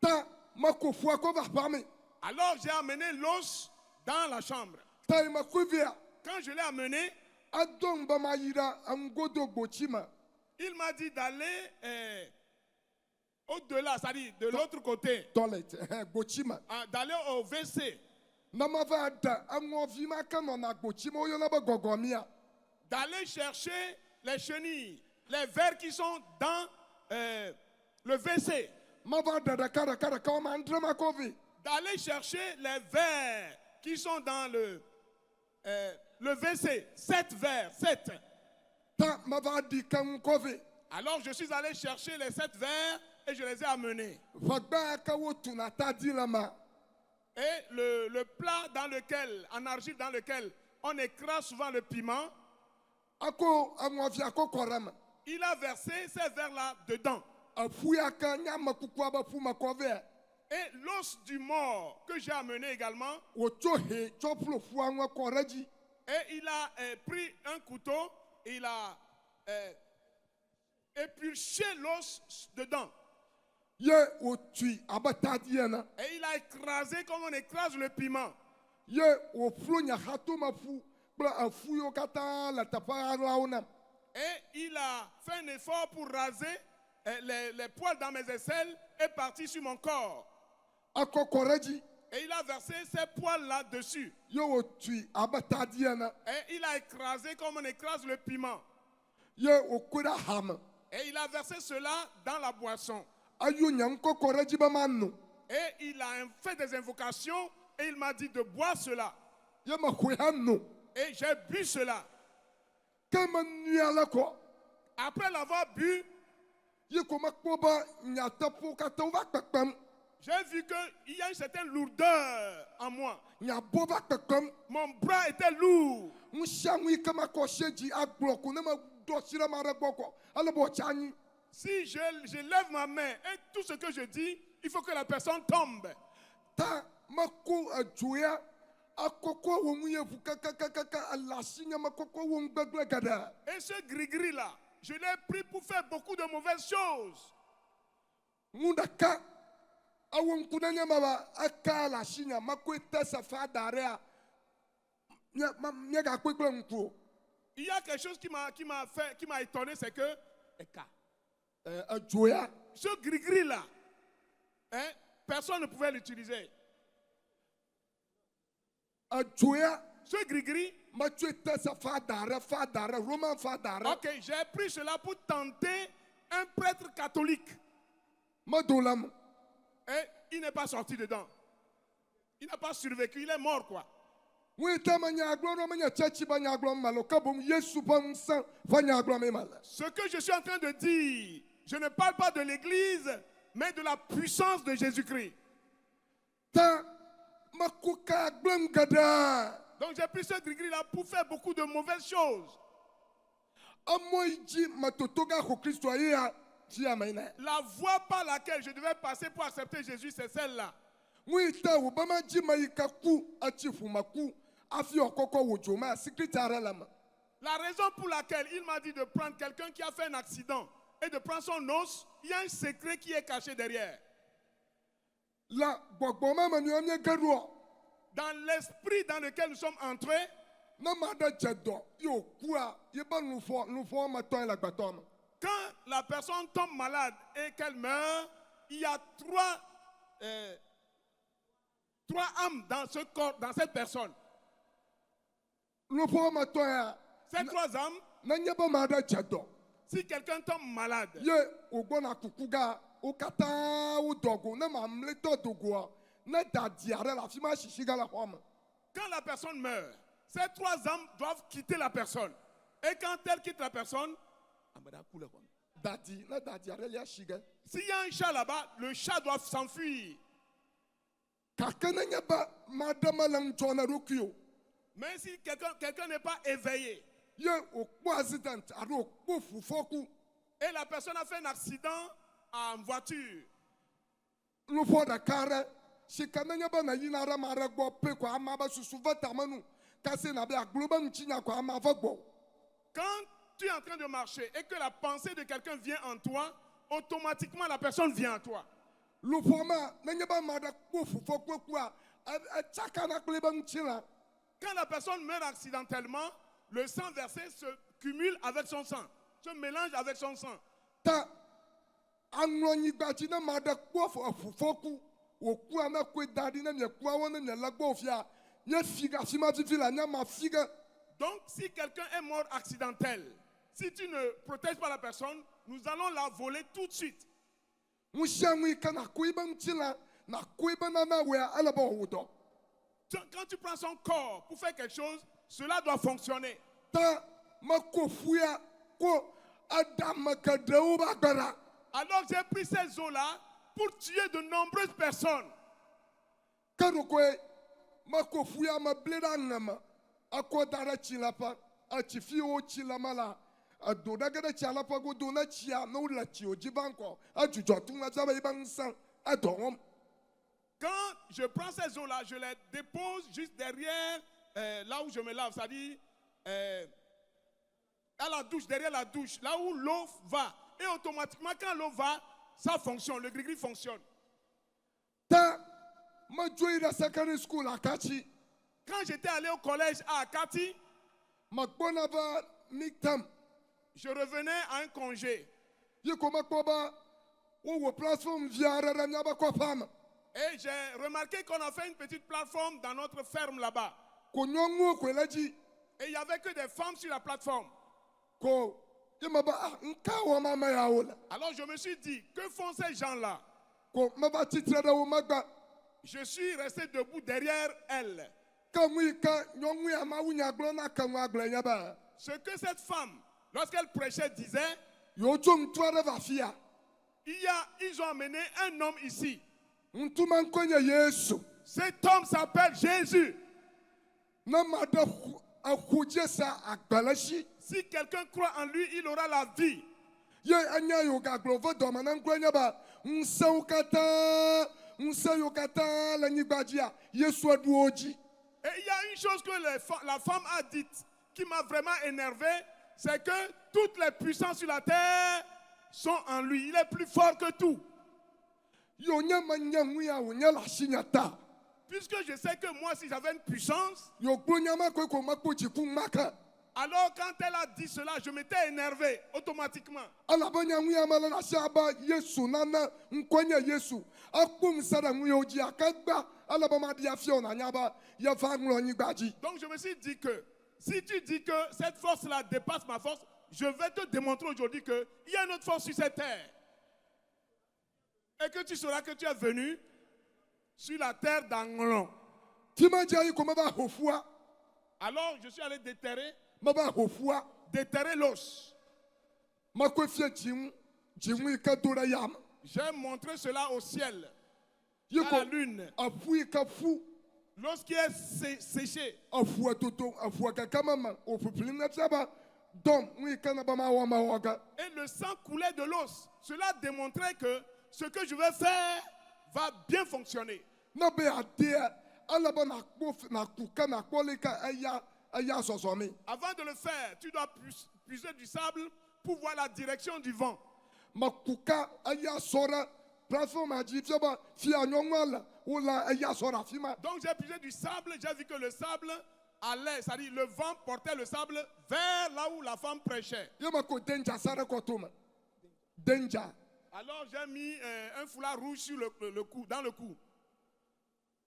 Speaker 4: Ta meko ƒua kɔ va ƒea me.
Speaker 3: Alors j'ai amené l'os dans la chambre.
Speaker 4: Ta yi mekui via.
Speaker 3: Quand je l'ai amené,
Speaker 4: Edo ŋu be mayi ɖe eŋugodo gbotsi me.
Speaker 3: il m'a dit d'aller au-delà, c'est-à-dire de l'autre côté,
Speaker 4: Toilet gbotsi me.
Speaker 3: d'aller au WC,
Speaker 4: Ne meva ɖe eŋɔvi ma ke nɔna gbotsi me woyɔna be gɔgɔmia.
Speaker 3: d'aller chercher les chenilles, les vers qui sont dans le WC,
Speaker 4: Meva ɖe ɖeka wɔme andre ma kɔ vɛ.
Speaker 3: d'aller chercher les vers qui sont dans le WC, 7 vers, 7.
Speaker 4: Ta meva ɖi keŋ kɔ vɛ.
Speaker 3: Alors je suis allé chercher les 7 vers et je les ai amenés.
Speaker 4: Ʋegbe ke wotuna tadi le ma.
Speaker 3: Et le plat en argile dans lequel on écrase souvent le piment,
Speaker 4: Ako eŋɔvia kɔ kɔ ɖe me.
Speaker 3: il a versé ces vers-là dedans.
Speaker 4: Eƒu ya ke nye amekukua be ƒu me kɔ vɛ.
Speaker 3: Et l'os du mort que j'ai amené également,
Speaker 4: Wòtso he tsɔ ƒlo ƒua ŋu kɔ ɖe dzi.
Speaker 3: et il a pris un couteau, il a épluché l'os dedans.
Speaker 4: Ye wòtui abe tadi ene.
Speaker 3: Et il a écrasé comme on écrase le piment.
Speaker 4: Ye wòƒlo nye xatome ƒu kple eƒu yiwo katã le teƒe aɖewo nam.
Speaker 3: Et il a fait un effort pour raser les poils dans mes aisselles et partir sur mon corps.
Speaker 4: Ekɔ kɔ ɖe dzi.
Speaker 3: Et il a versé ces poils-là dessus.
Speaker 4: Ye wòtui abe tadi ene.
Speaker 3: Et il a écrasé comme on écrase le piment.
Speaker 4: Ye wòkoe ɖe hame.
Speaker 3: Et il a versé cela dans la boisson.
Speaker 4: Eyo nye ŋkɔ kɔ ɖe dzi be mano.
Speaker 3: Et il a fait des invocations et il m'a dit de boire cela.
Speaker 4: Ye meƒoe heno.
Speaker 3: Et j'ai bu cela.
Speaker 4: Ke menui ale kɔ.
Speaker 3: Après l'avoir bu,
Speaker 4: Ye ko mekpɔ be nyateƒewo katã wova kpekpem.
Speaker 3: j'ai vu qu'il y a une certaine lourdeur en moi.
Speaker 4: Nyabo va kpekpem.
Speaker 3: Mon bras était lourd.
Speaker 4: Nu sia nu yi ke makɔ sie dzi agblɔ ko ne meɖo asi ɖe ma ɖe gbɔ kɔ. Ale be wòtsa anyi.
Speaker 3: Si je lève ma main et tout ce que je dis, il faut que la personne tombe.
Speaker 4: Ta meko edzo ya. Akɔkɔ wo ŋu yevu kakakaka ele asi nye mekɔkɔ wo ŋu gbegblẽ geɖe.
Speaker 3: Et ce gris-gris-là, je l'ai pris pour faire beaucoup de mauvaises choses.
Speaker 4: Ŋu ɖeka ewo ŋku nenye me be eka le asi nye mekoe te sefa da ɖea. Míegakpɔe kple ŋku o.
Speaker 3: Il y a quelque chose qui m'a étonné, c'est que
Speaker 4: Edzo ya.
Speaker 3: ce gris-gris-là, personne ne pouvait l'utiliser.
Speaker 4: Edzo ya.
Speaker 3: Ce gris-gris,
Speaker 4: matsue tese fa dare roman fa dare
Speaker 3: ok, j'ai pris cela pour tenter un prêtre catholique.
Speaker 4: madolam
Speaker 3: Et il n'est pas sorti dedans. Il n'a pas survécu, il est mort quoi.
Speaker 4: wita manyaglo no manya chachi banyaglo malo kabum yesu bam san fanyaglo me mala
Speaker 3: Ce que je suis en train de dire, je ne parle pas de l'église, mais de la puissance de Jésus-Christ.
Speaker 4: ta makuka glem gada
Speaker 3: Donc j'ai pris ce gris-gris-là pour faire beaucoup de mauvaises choses.
Speaker 4: amoiji matotoga ko Kristo ya tia maina
Speaker 3: La voie par laquelle je devais passer pour accepter Jésus, c'est celle-là.
Speaker 4: wita obama ji mayika ku achifu maku afi okoko wojoma secretary lama
Speaker 3: La raison pour laquelle il m'a dit de prendre quelqu'un qui a fait un accident et de prendre son os, il y a un secret qui est caché derrière.
Speaker 4: la gbogboma mami onye garuo
Speaker 3: Dans l'esprit dans lequel nous sommes entrés,
Speaker 4: na mada jedo yo kuwa yeba nufo maton la gbatom
Speaker 3: quand la personne tombe malade et qu'elle meurt, il y a trois âmes dans ce corps, dans cette personne.
Speaker 4: nufo maton ya
Speaker 3: Ces trois âmes,
Speaker 4: na nyeba mada jedo
Speaker 3: si quelqu'un tombe malade,
Speaker 4: ye ogbona kukuga okata udogo na mamleto dogo na dadiare la fima shishiga la home
Speaker 3: quand la personne meurt, ces trois âmes doivent quitter la personne. Et quand elles quittent la personne,
Speaker 4: dadi na dadiare ya shiga
Speaker 3: s'il y a un chat là-bas, le chat doit s'enfuir.
Speaker 4: kakana nyeba madama lang jona rukio
Speaker 3: Mais si quelqu'un n'est pas éveillé
Speaker 4: ye okpo accident aro okpo fufoku
Speaker 3: et la personne a fait un accident en voiture,
Speaker 4: nufo da kare shikana nyeba na yinara mara gbo pe kwa amaba susu vatamanu kasi na be agloba nchinya kwa amava gbo
Speaker 3: quand tu es en train de marcher et que la pensée de quelqu'un vient en toi, automatiquement la personne vient à toi.
Speaker 4: lufoma na nyeba mara gbo fufoku kwa chaka na kleba nchila
Speaker 3: Quand la personne meurt accidentellement, le sang versé se cumule avec son sang, se mélange avec son sang.
Speaker 4: ta anonyi gbaji na mada gbo fufoku oku ana kwe dadi na nyekwa wona nyelagbo ofia ye figa fima fifila nyama figa
Speaker 3: Donc, si quelqu'un est mort accidentel, si tu ne protèges pas la personne, nous allons la voler tout de suite.
Speaker 4: mushanwi kana kuiba mchila na kuiba na na we alaba wudo
Speaker 3: Quand tu prends son corps pour faire quelque chose, cela doit fonctionner.
Speaker 4: ta makofuya ko adam kadeu bagara
Speaker 3: Alors j'ai pris ces eaux-là pour tuer de nombreuses personnes.
Speaker 4: kanu kwe makofuya mableda ngama akodara chilapa achifi o chilamala adoda gada chalapa go dona chia no la chio jibanko ajujo tunga zaba ibansan adom
Speaker 3: Quand je prends ces eaux-là, je les dépose juste derrière là où je me lave, c'est-à-dire à la douche, derrière la douche, là où l'eau va. Et automatiquement, quand l'eau va, ça fonctionne, le gris-gris fonctionne.
Speaker 4: ta majoira secondary school akachi
Speaker 3: Quand j'étais allé au collège à Akati,
Speaker 4: magbonaba miktam
Speaker 3: je revenais à un congé.
Speaker 4: yiko makboba wo platform viara nyaba ko fam
Speaker 3: Et j'ai remarqué qu'on a fait une petite plateforme dans notre ferme là-bas.
Speaker 4: ko nyongu ko laji
Speaker 3: Et il n'y avait que des femmes sur la plateforme.
Speaker 4: ko yemaba nka wo mama ya wala
Speaker 3: Alors je me suis dit, que font ces gens-là?
Speaker 4: ko maba titrada wo magba
Speaker 3: Je suis resté debout derrière elles.
Speaker 4: kamwi ka nyongu ya mawunya glona kanwa glanyaba
Speaker 3: Ce que cette femme, lorsqu'elle prêchait, disait,
Speaker 4: yo chum twara vafia
Speaker 3: ils ont amené un homme ici.
Speaker 4: ntuma nkonye yesu
Speaker 3: Cet homme s'appelle Jésus.
Speaker 4: na mada akuje sa agbalashi
Speaker 3: Si quelqu'un croit en lui, il aura la vie.
Speaker 4: ye anya yo gaglovo do manan kwanyaba nsa yo kata la nyibajia yesu aduoji
Speaker 3: Et il y a une chose que la femme a dite qui m'a vraiment énervé, c'est que toutes les puissances sur la terre sont en lui. Il est plus fort que tout.
Speaker 4: yo nyama nyamu ya wonya la shinyata
Speaker 3: Puisque je sais que moi, si j'avais une puissance,
Speaker 4: yo gbonyama ko ko makoji kun maka
Speaker 3: Alors quand elle a dit cela, je m'étais énervé automatiquement.
Speaker 4: alaba nyangu ya mala na shaba yesu nana nkwenye yesu akpum sada ngu yoji akagba alaba ma dia fio na nyaba ya fa nglo nyigbaji.
Speaker 3: Donc je me suis dit que si tu dis que cette force-là dépasse ma force, je vais te démontrer aujourd'hui qu'il y a une autre force sur cette terre. Et que tu sauras que tu es venu sur la terre d'Anglon.
Speaker 4: Tima jayi ko maba hofua
Speaker 3: Alors je suis allé déterrer l'os.
Speaker 4: makwe fie jimu ikadora yam
Speaker 3: J'ai montré cela au ciel, à
Speaker 4: yiko
Speaker 3: la lune.
Speaker 4: afu ikafu
Speaker 3: Lorsqu'il est séché,
Speaker 4: afu toto afu kakamama ofupili na tsaba dom mu ikana ba ma wa ma waga
Speaker 3: et le sang coulait de l'os. Cela démontrait que ce que je vais faire va bien fonctionner.
Speaker 4: na be ade alaba na kpof na kuka na kolika aya sosomi
Speaker 3: Avant de le faire, tu dois puiser du sable pour voir la direction du vent.
Speaker 4: makuka aya sora platform aji fiaba fi anyongwala wala aya sora fima
Speaker 3: Donc j'ai puisé du sable, j'ai vu que le sable allait, c'est-à-dire le vent portait le sable vers là où la femme prêchait.
Speaker 4: yema ko danger sara ko tuma danger
Speaker 3: Alors j'ai mis un foulard rouge sur le cou, dans le cou.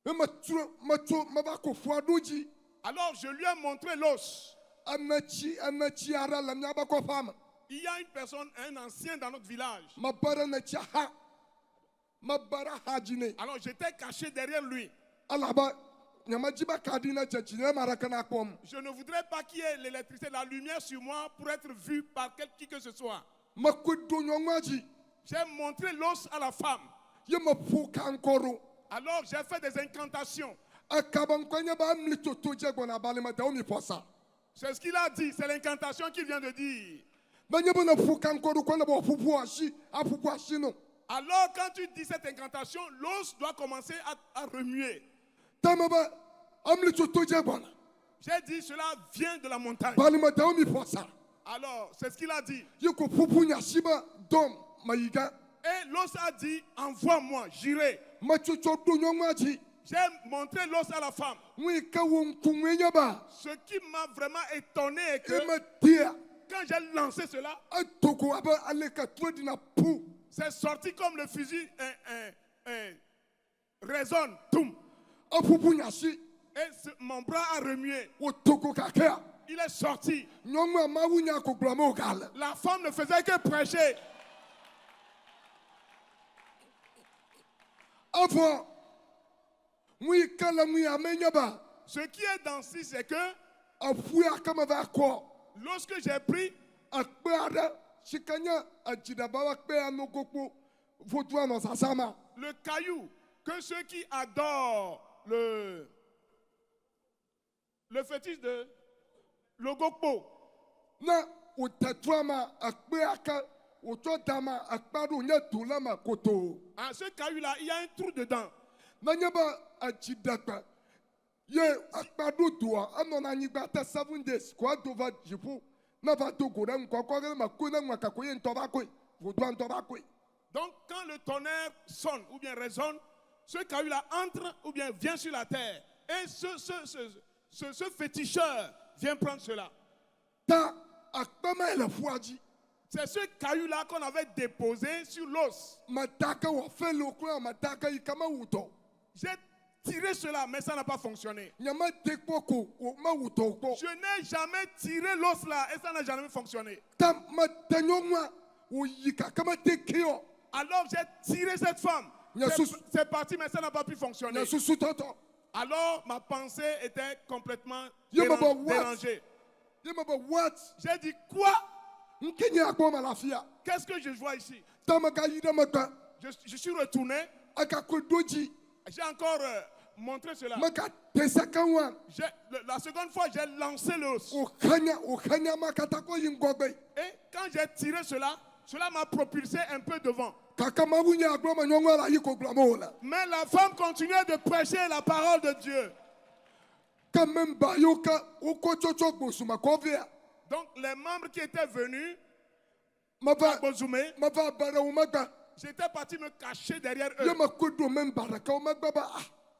Speaker 4: yema tu maba ko fuadoji
Speaker 3: Alors je lui ai montré l'os.
Speaker 4: anachi ara la nyaba ko fama
Speaker 3: Il y a une personne, un ancien dans notre village.
Speaker 4: mabara na chaha mabara hajine
Speaker 3: Alors j'étais caché derrière lui.
Speaker 4: alaba nyamajiba kadina chachine marakana pom
Speaker 3: Je ne voudrais pas qu'il y ait l'électricité, la lumière sur moi pour être vu par qui que ce soit.
Speaker 4: makudo nyongwaji
Speaker 3: J'ai montré l'os à la femme.
Speaker 4: yema fuka nkoro
Speaker 3: Alors j'ai fait des incantations.
Speaker 4: akaban kwanya ba mlito toje gona balima da omi posa
Speaker 3: C'est ce qu'il a dit, c'est l'incantation qu'il vient de dire.
Speaker 4: banyebo na fuka nkoro kwana ba fufu ashi no
Speaker 3: Alors quand tu dis cette incantation, l'os doit commencer à remuer.
Speaker 4: tamaba amlito toje gona
Speaker 3: J'ai dit cela vient de la montagne.
Speaker 4: balima da omi posa
Speaker 3: Alors c'est ce qu'il a dit.
Speaker 4: yeko fufu nya shiba dom mayiga
Speaker 3: Et l'os a dit envoie-moi, j'irai.
Speaker 4: machucho do nyongwaji
Speaker 3: J'ai montré l'os à la femme.
Speaker 4: wi ka won kunwenya ba
Speaker 3: Ce qui m'a vraiment étonné est que
Speaker 4: ema tia
Speaker 3: quand j'ai lancé cela,
Speaker 4: atoko aba aleka twedina pu
Speaker 3: c'est sorti comme le fusil résonne. Toum.
Speaker 4: afufu nya shi
Speaker 3: Et mon bras a remué.
Speaker 4: otoko kakea
Speaker 3: Il est sorti.
Speaker 4: nyongwa mawunya ko glamo gala
Speaker 3: La femme ne faisait que prêcher.
Speaker 4: avant wi kala wi amenya ba
Speaker 3: Ce qui est dans ci, c'est que
Speaker 4: afu akama va ko
Speaker 3: lorsque j'ai pris,
Speaker 4: akpara shikanya ajida bawa kpe anokoko votu ano sasama
Speaker 3: le caillou que ceux qui adorent le fétiche de l'ogokpo,
Speaker 4: na utatwama akpe aka utotama akparu nya tulama koto
Speaker 3: à ce caillou-là, il y a un trou dedans.
Speaker 4: na nyaba ajidakpa ye akpadu tua anona nyigba ta 7 days kwa dova jipu na va to gora nkwa kwa ma ko na nwa ka ko ye ntoba ko votu ntoba ko
Speaker 3: Donc quand le tonnerre sonne ou bien résonne, ce caillou-là entre ou bien vient sur la terre. Et ce féticheur vient prendre cela.
Speaker 4: ta akpama la fuaji
Speaker 3: C'est ce caillou-là qu'on avait déposé sur l'os.
Speaker 4: mataka wa fe lokwa mataka ikama wuto
Speaker 3: J'ai tiré cela, mais ça n'a pas fonctionné.
Speaker 4: nyama tekpoko o ma wuto ko
Speaker 3: Je n'ai jamais tiré l'os là et ça n'a jamais fonctionné.
Speaker 4: ta matanyomwa o yika kama tekio
Speaker 3: Alors j'ai tiré cette femme. C'est parti, mais ça n'a pas pu fonctionner.
Speaker 4: na susu toto
Speaker 3: Alors ma pensée était complètement
Speaker 4: Yo, Baba, what?
Speaker 3: dérangée.
Speaker 4: yema ba what
Speaker 3: J'ai dit quoi?
Speaker 4: nkenya akoma lafia
Speaker 3: Qu'est-ce que je vois ici?
Speaker 4: tamaka yida maka
Speaker 3: Je suis retourné.
Speaker 4: aka ko doji
Speaker 3: J'ai encore montré cela.
Speaker 4: maka tesakanwa
Speaker 3: La seconde fois, j'ai lancé l'os.
Speaker 4: o kanya makata ko yingogbe
Speaker 3: Et quand j'ai tiré cela, cela m'a propulsé un peu devant.
Speaker 4: kaka mabunya agboma nyongwa la yiko glamola
Speaker 3: Mais la femme continuait de prêcher la parole de Dieu.
Speaker 4: quand même bayoka o ko chocho bosuma kovia
Speaker 3: Donc les membres qui étaient venus à
Speaker 4: mava
Speaker 3: Bozoumé,
Speaker 4: bara o maga
Speaker 3: j'étais parti me cacher derrière eux.
Speaker 4: yema ko do même baraka o maga ba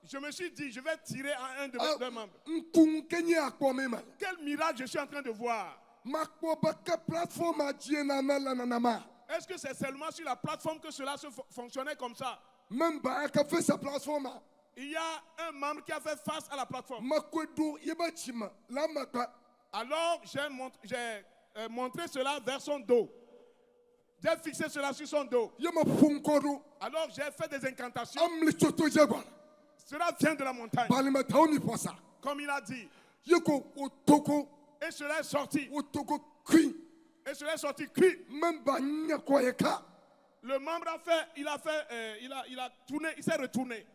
Speaker 3: Je me suis dit, je vais tirer à un de
Speaker 4: Ah,
Speaker 3: mes membres.
Speaker 4: nkun kenye akpɔmi ma.
Speaker 3: Quel miracle je suis en train de voir.
Speaker 4: Makpɔ beke plateforme a die nana le nanama.
Speaker 3: Est-ce que c'est seulement sur la plateforme que cela se fonctionnait comme ça?
Speaker 4: Même ba aka fait sa plateforme a.
Speaker 3: Il y a un membre qui a fait face à la plateforme.
Speaker 4: Makwe do yeba chima la makpa.
Speaker 3: Alors, j'ai montré cela vers son dos. J'ai fixé cela sur son dos.
Speaker 4: Yema funkoro.
Speaker 3: Alors, j'ai fait des incantations.
Speaker 4: Amli choto jagwa.
Speaker 3: Cela vient de la montagne.
Speaker 4: Balima taoni posa.
Speaker 3: Comme il a dit.
Speaker 4: Yeko otoko
Speaker 3: Et cela est sorti.
Speaker 4: otoko queen.
Speaker 3: Et cela est sorti cuit.
Speaker 4: Même ba nyako yeka.
Speaker 3: Le membre a fait, il a tourné, il s'est retourné.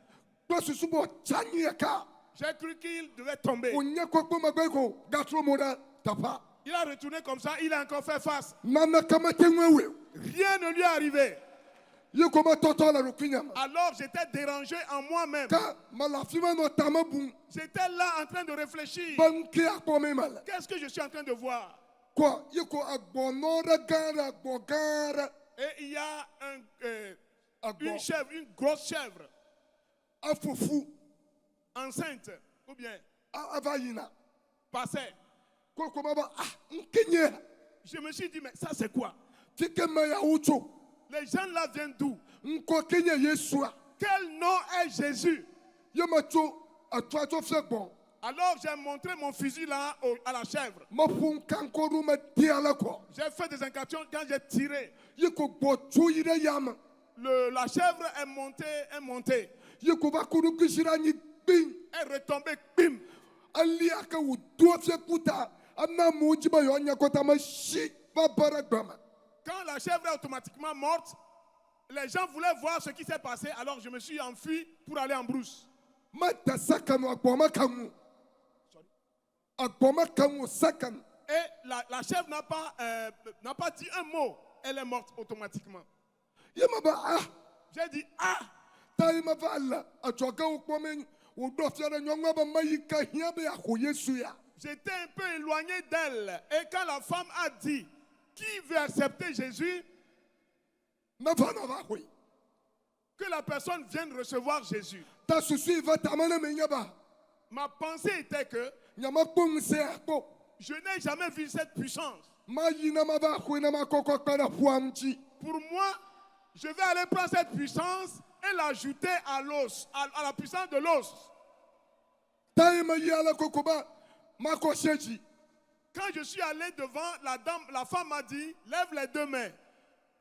Speaker 4: Toi susubo chani yeka.
Speaker 3: J'ai cru qu'il devait tomber.
Speaker 4: Onyako ko magweko gatro moda tapa.
Speaker 3: Il a retourné comme ça, il a encore fait face.
Speaker 4: Nana kamate wewe.
Speaker 3: Rien ne lui est arrivé.
Speaker 4: Yeko ma toto la rukinyama.
Speaker 3: Alors j'étais dérangé en moi-même.
Speaker 4: Ka malafima no tamabun.
Speaker 3: J'étais là en train de réfléchir.
Speaker 4: Banki akpɔmi ma la.
Speaker 3: Qu'est-ce que je suis en train de voir?
Speaker 4: Quoi? Yeko agbɔnɔra gara agbɔgara.
Speaker 3: Et il y a
Speaker 4: Agbɔ.
Speaker 3: une chèvre, une grosse chèvre,
Speaker 4: Afufu.
Speaker 3: enceinte, ou bien
Speaker 4: Avayina.
Speaker 3: passait.
Speaker 4: Koko baba nkenye.
Speaker 3: Je me suis dit, mais ça c'est quoi?
Speaker 4: Tike maya ucho.
Speaker 3: Les gens là viennent d'où?
Speaker 4: Nko kenye Yesua.
Speaker 3: Quel nom est Jésus?
Speaker 4: Yemacho atwacho fekbon.
Speaker 3: Alors j'ai montré mon fusil là à la chèvre.
Speaker 4: Mafun kankoru ma diala ko.
Speaker 3: J'ai fait des incantations quand j'ai tiré.
Speaker 4: Yeko bocho ire yama.
Speaker 3: La chèvre est montée,
Speaker 4: Yeko bakuru kishira ni bing.
Speaker 3: est retombée, bim.
Speaker 4: Ali aka udo fekuta. Amna mujiba yonya kota ma shi babara gbama.
Speaker 3: Quand la chèvre est automatiquement morte, les gens voulaient voir ce qui s'est passé, alors je me suis enfui pour aller en brousse.
Speaker 4: Mata sakano agboma kamu. Agboma kamu sakano.
Speaker 3: Et la chèvre n'a pas dit un mot, elle est morte automatiquement.
Speaker 4: Yemaba
Speaker 3: J'ai dit, ah,
Speaker 4: taima vala atwaga ukpome udo fiara nyongwa ba mayika hiabe ako Yesu ya.
Speaker 3: j'étais un peu éloigné d'elle. Et quand la femme a dit, qui veut accepter Jésus,
Speaker 4: Na vana va hui.
Speaker 3: que la personne vienne recevoir Jésus.
Speaker 4: Ta susu va tamana menyaba.
Speaker 3: Ma pensée était que
Speaker 4: Nyama kpong se akpo.
Speaker 3: je n'ai jamais vu cette puissance.
Speaker 4: Ma yina ma va hui na ma koko kana puamchi.
Speaker 3: Pour moi, je vais aller prendre cette puissance et l'ajouter à l'os, à la puissance de l'os.
Speaker 4: Taima yala kokoba ma kosheji.
Speaker 3: Quand je suis allé devant la dame, la femme m'a dit, lève les deux mains.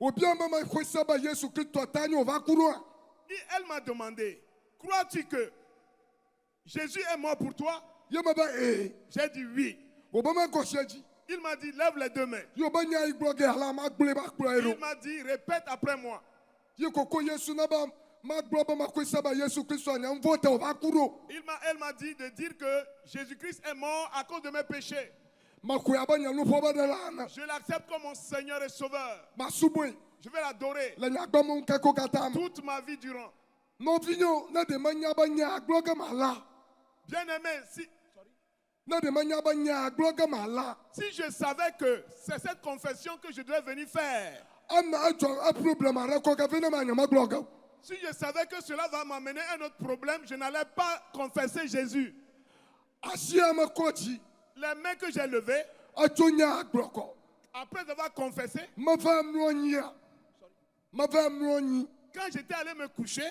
Speaker 4: Obiamba ma kwesaba Yesu Kristo tanyo va kurua.
Speaker 3: Et elle m'a demandé, crois-tu que Jésus est mort pour toi?
Speaker 4: Yemaba
Speaker 3: J'ai dit oui.
Speaker 4: Obama kosheji.
Speaker 3: Il m'a dit, lève les deux mains.
Speaker 4: Yoba nya igboge ala ma gbule ba kplo
Speaker 3: Il m'a dit, répète après moi.
Speaker 4: Yekoko Yesu na ba ma globa ma kwesaba Yesu Kristo anya mvote va kuro.
Speaker 3: Elle m'a dit de dire que Jésus-Christ est mort à cause de mes péchés.
Speaker 4: Ma kuyaba nya lupo ba de lana.
Speaker 3: Je l'accepte comme mon Seigneur et Sauveur.
Speaker 4: Ma subwe.
Speaker 3: Je vais l'adorer
Speaker 4: La nya gbamu kako katam.
Speaker 3: toute ma vie durant.
Speaker 4: No vinyo na de manya ba nya gloga mala.
Speaker 3: Bien-aimé,
Speaker 4: Na de manya ba nya gloga mala.
Speaker 3: si je savais que c'est cette confession que je devais venir faire,
Speaker 4: Ana ajo a problem ara ko ka vena manya ma gloga.
Speaker 3: si je savais que cela va m'amener un autre problème, je n'allais pas confesser Jésus.
Speaker 4: Asia ma kochi.
Speaker 3: Les mains que j'ai levées,
Speaker 4: Ajo nya gloko.
Speaker 3: après avoir confessé,
Speaker 4: Ma va mronya. Ma va mronyi.
Speaker 3: quand j'étais allé me coucher,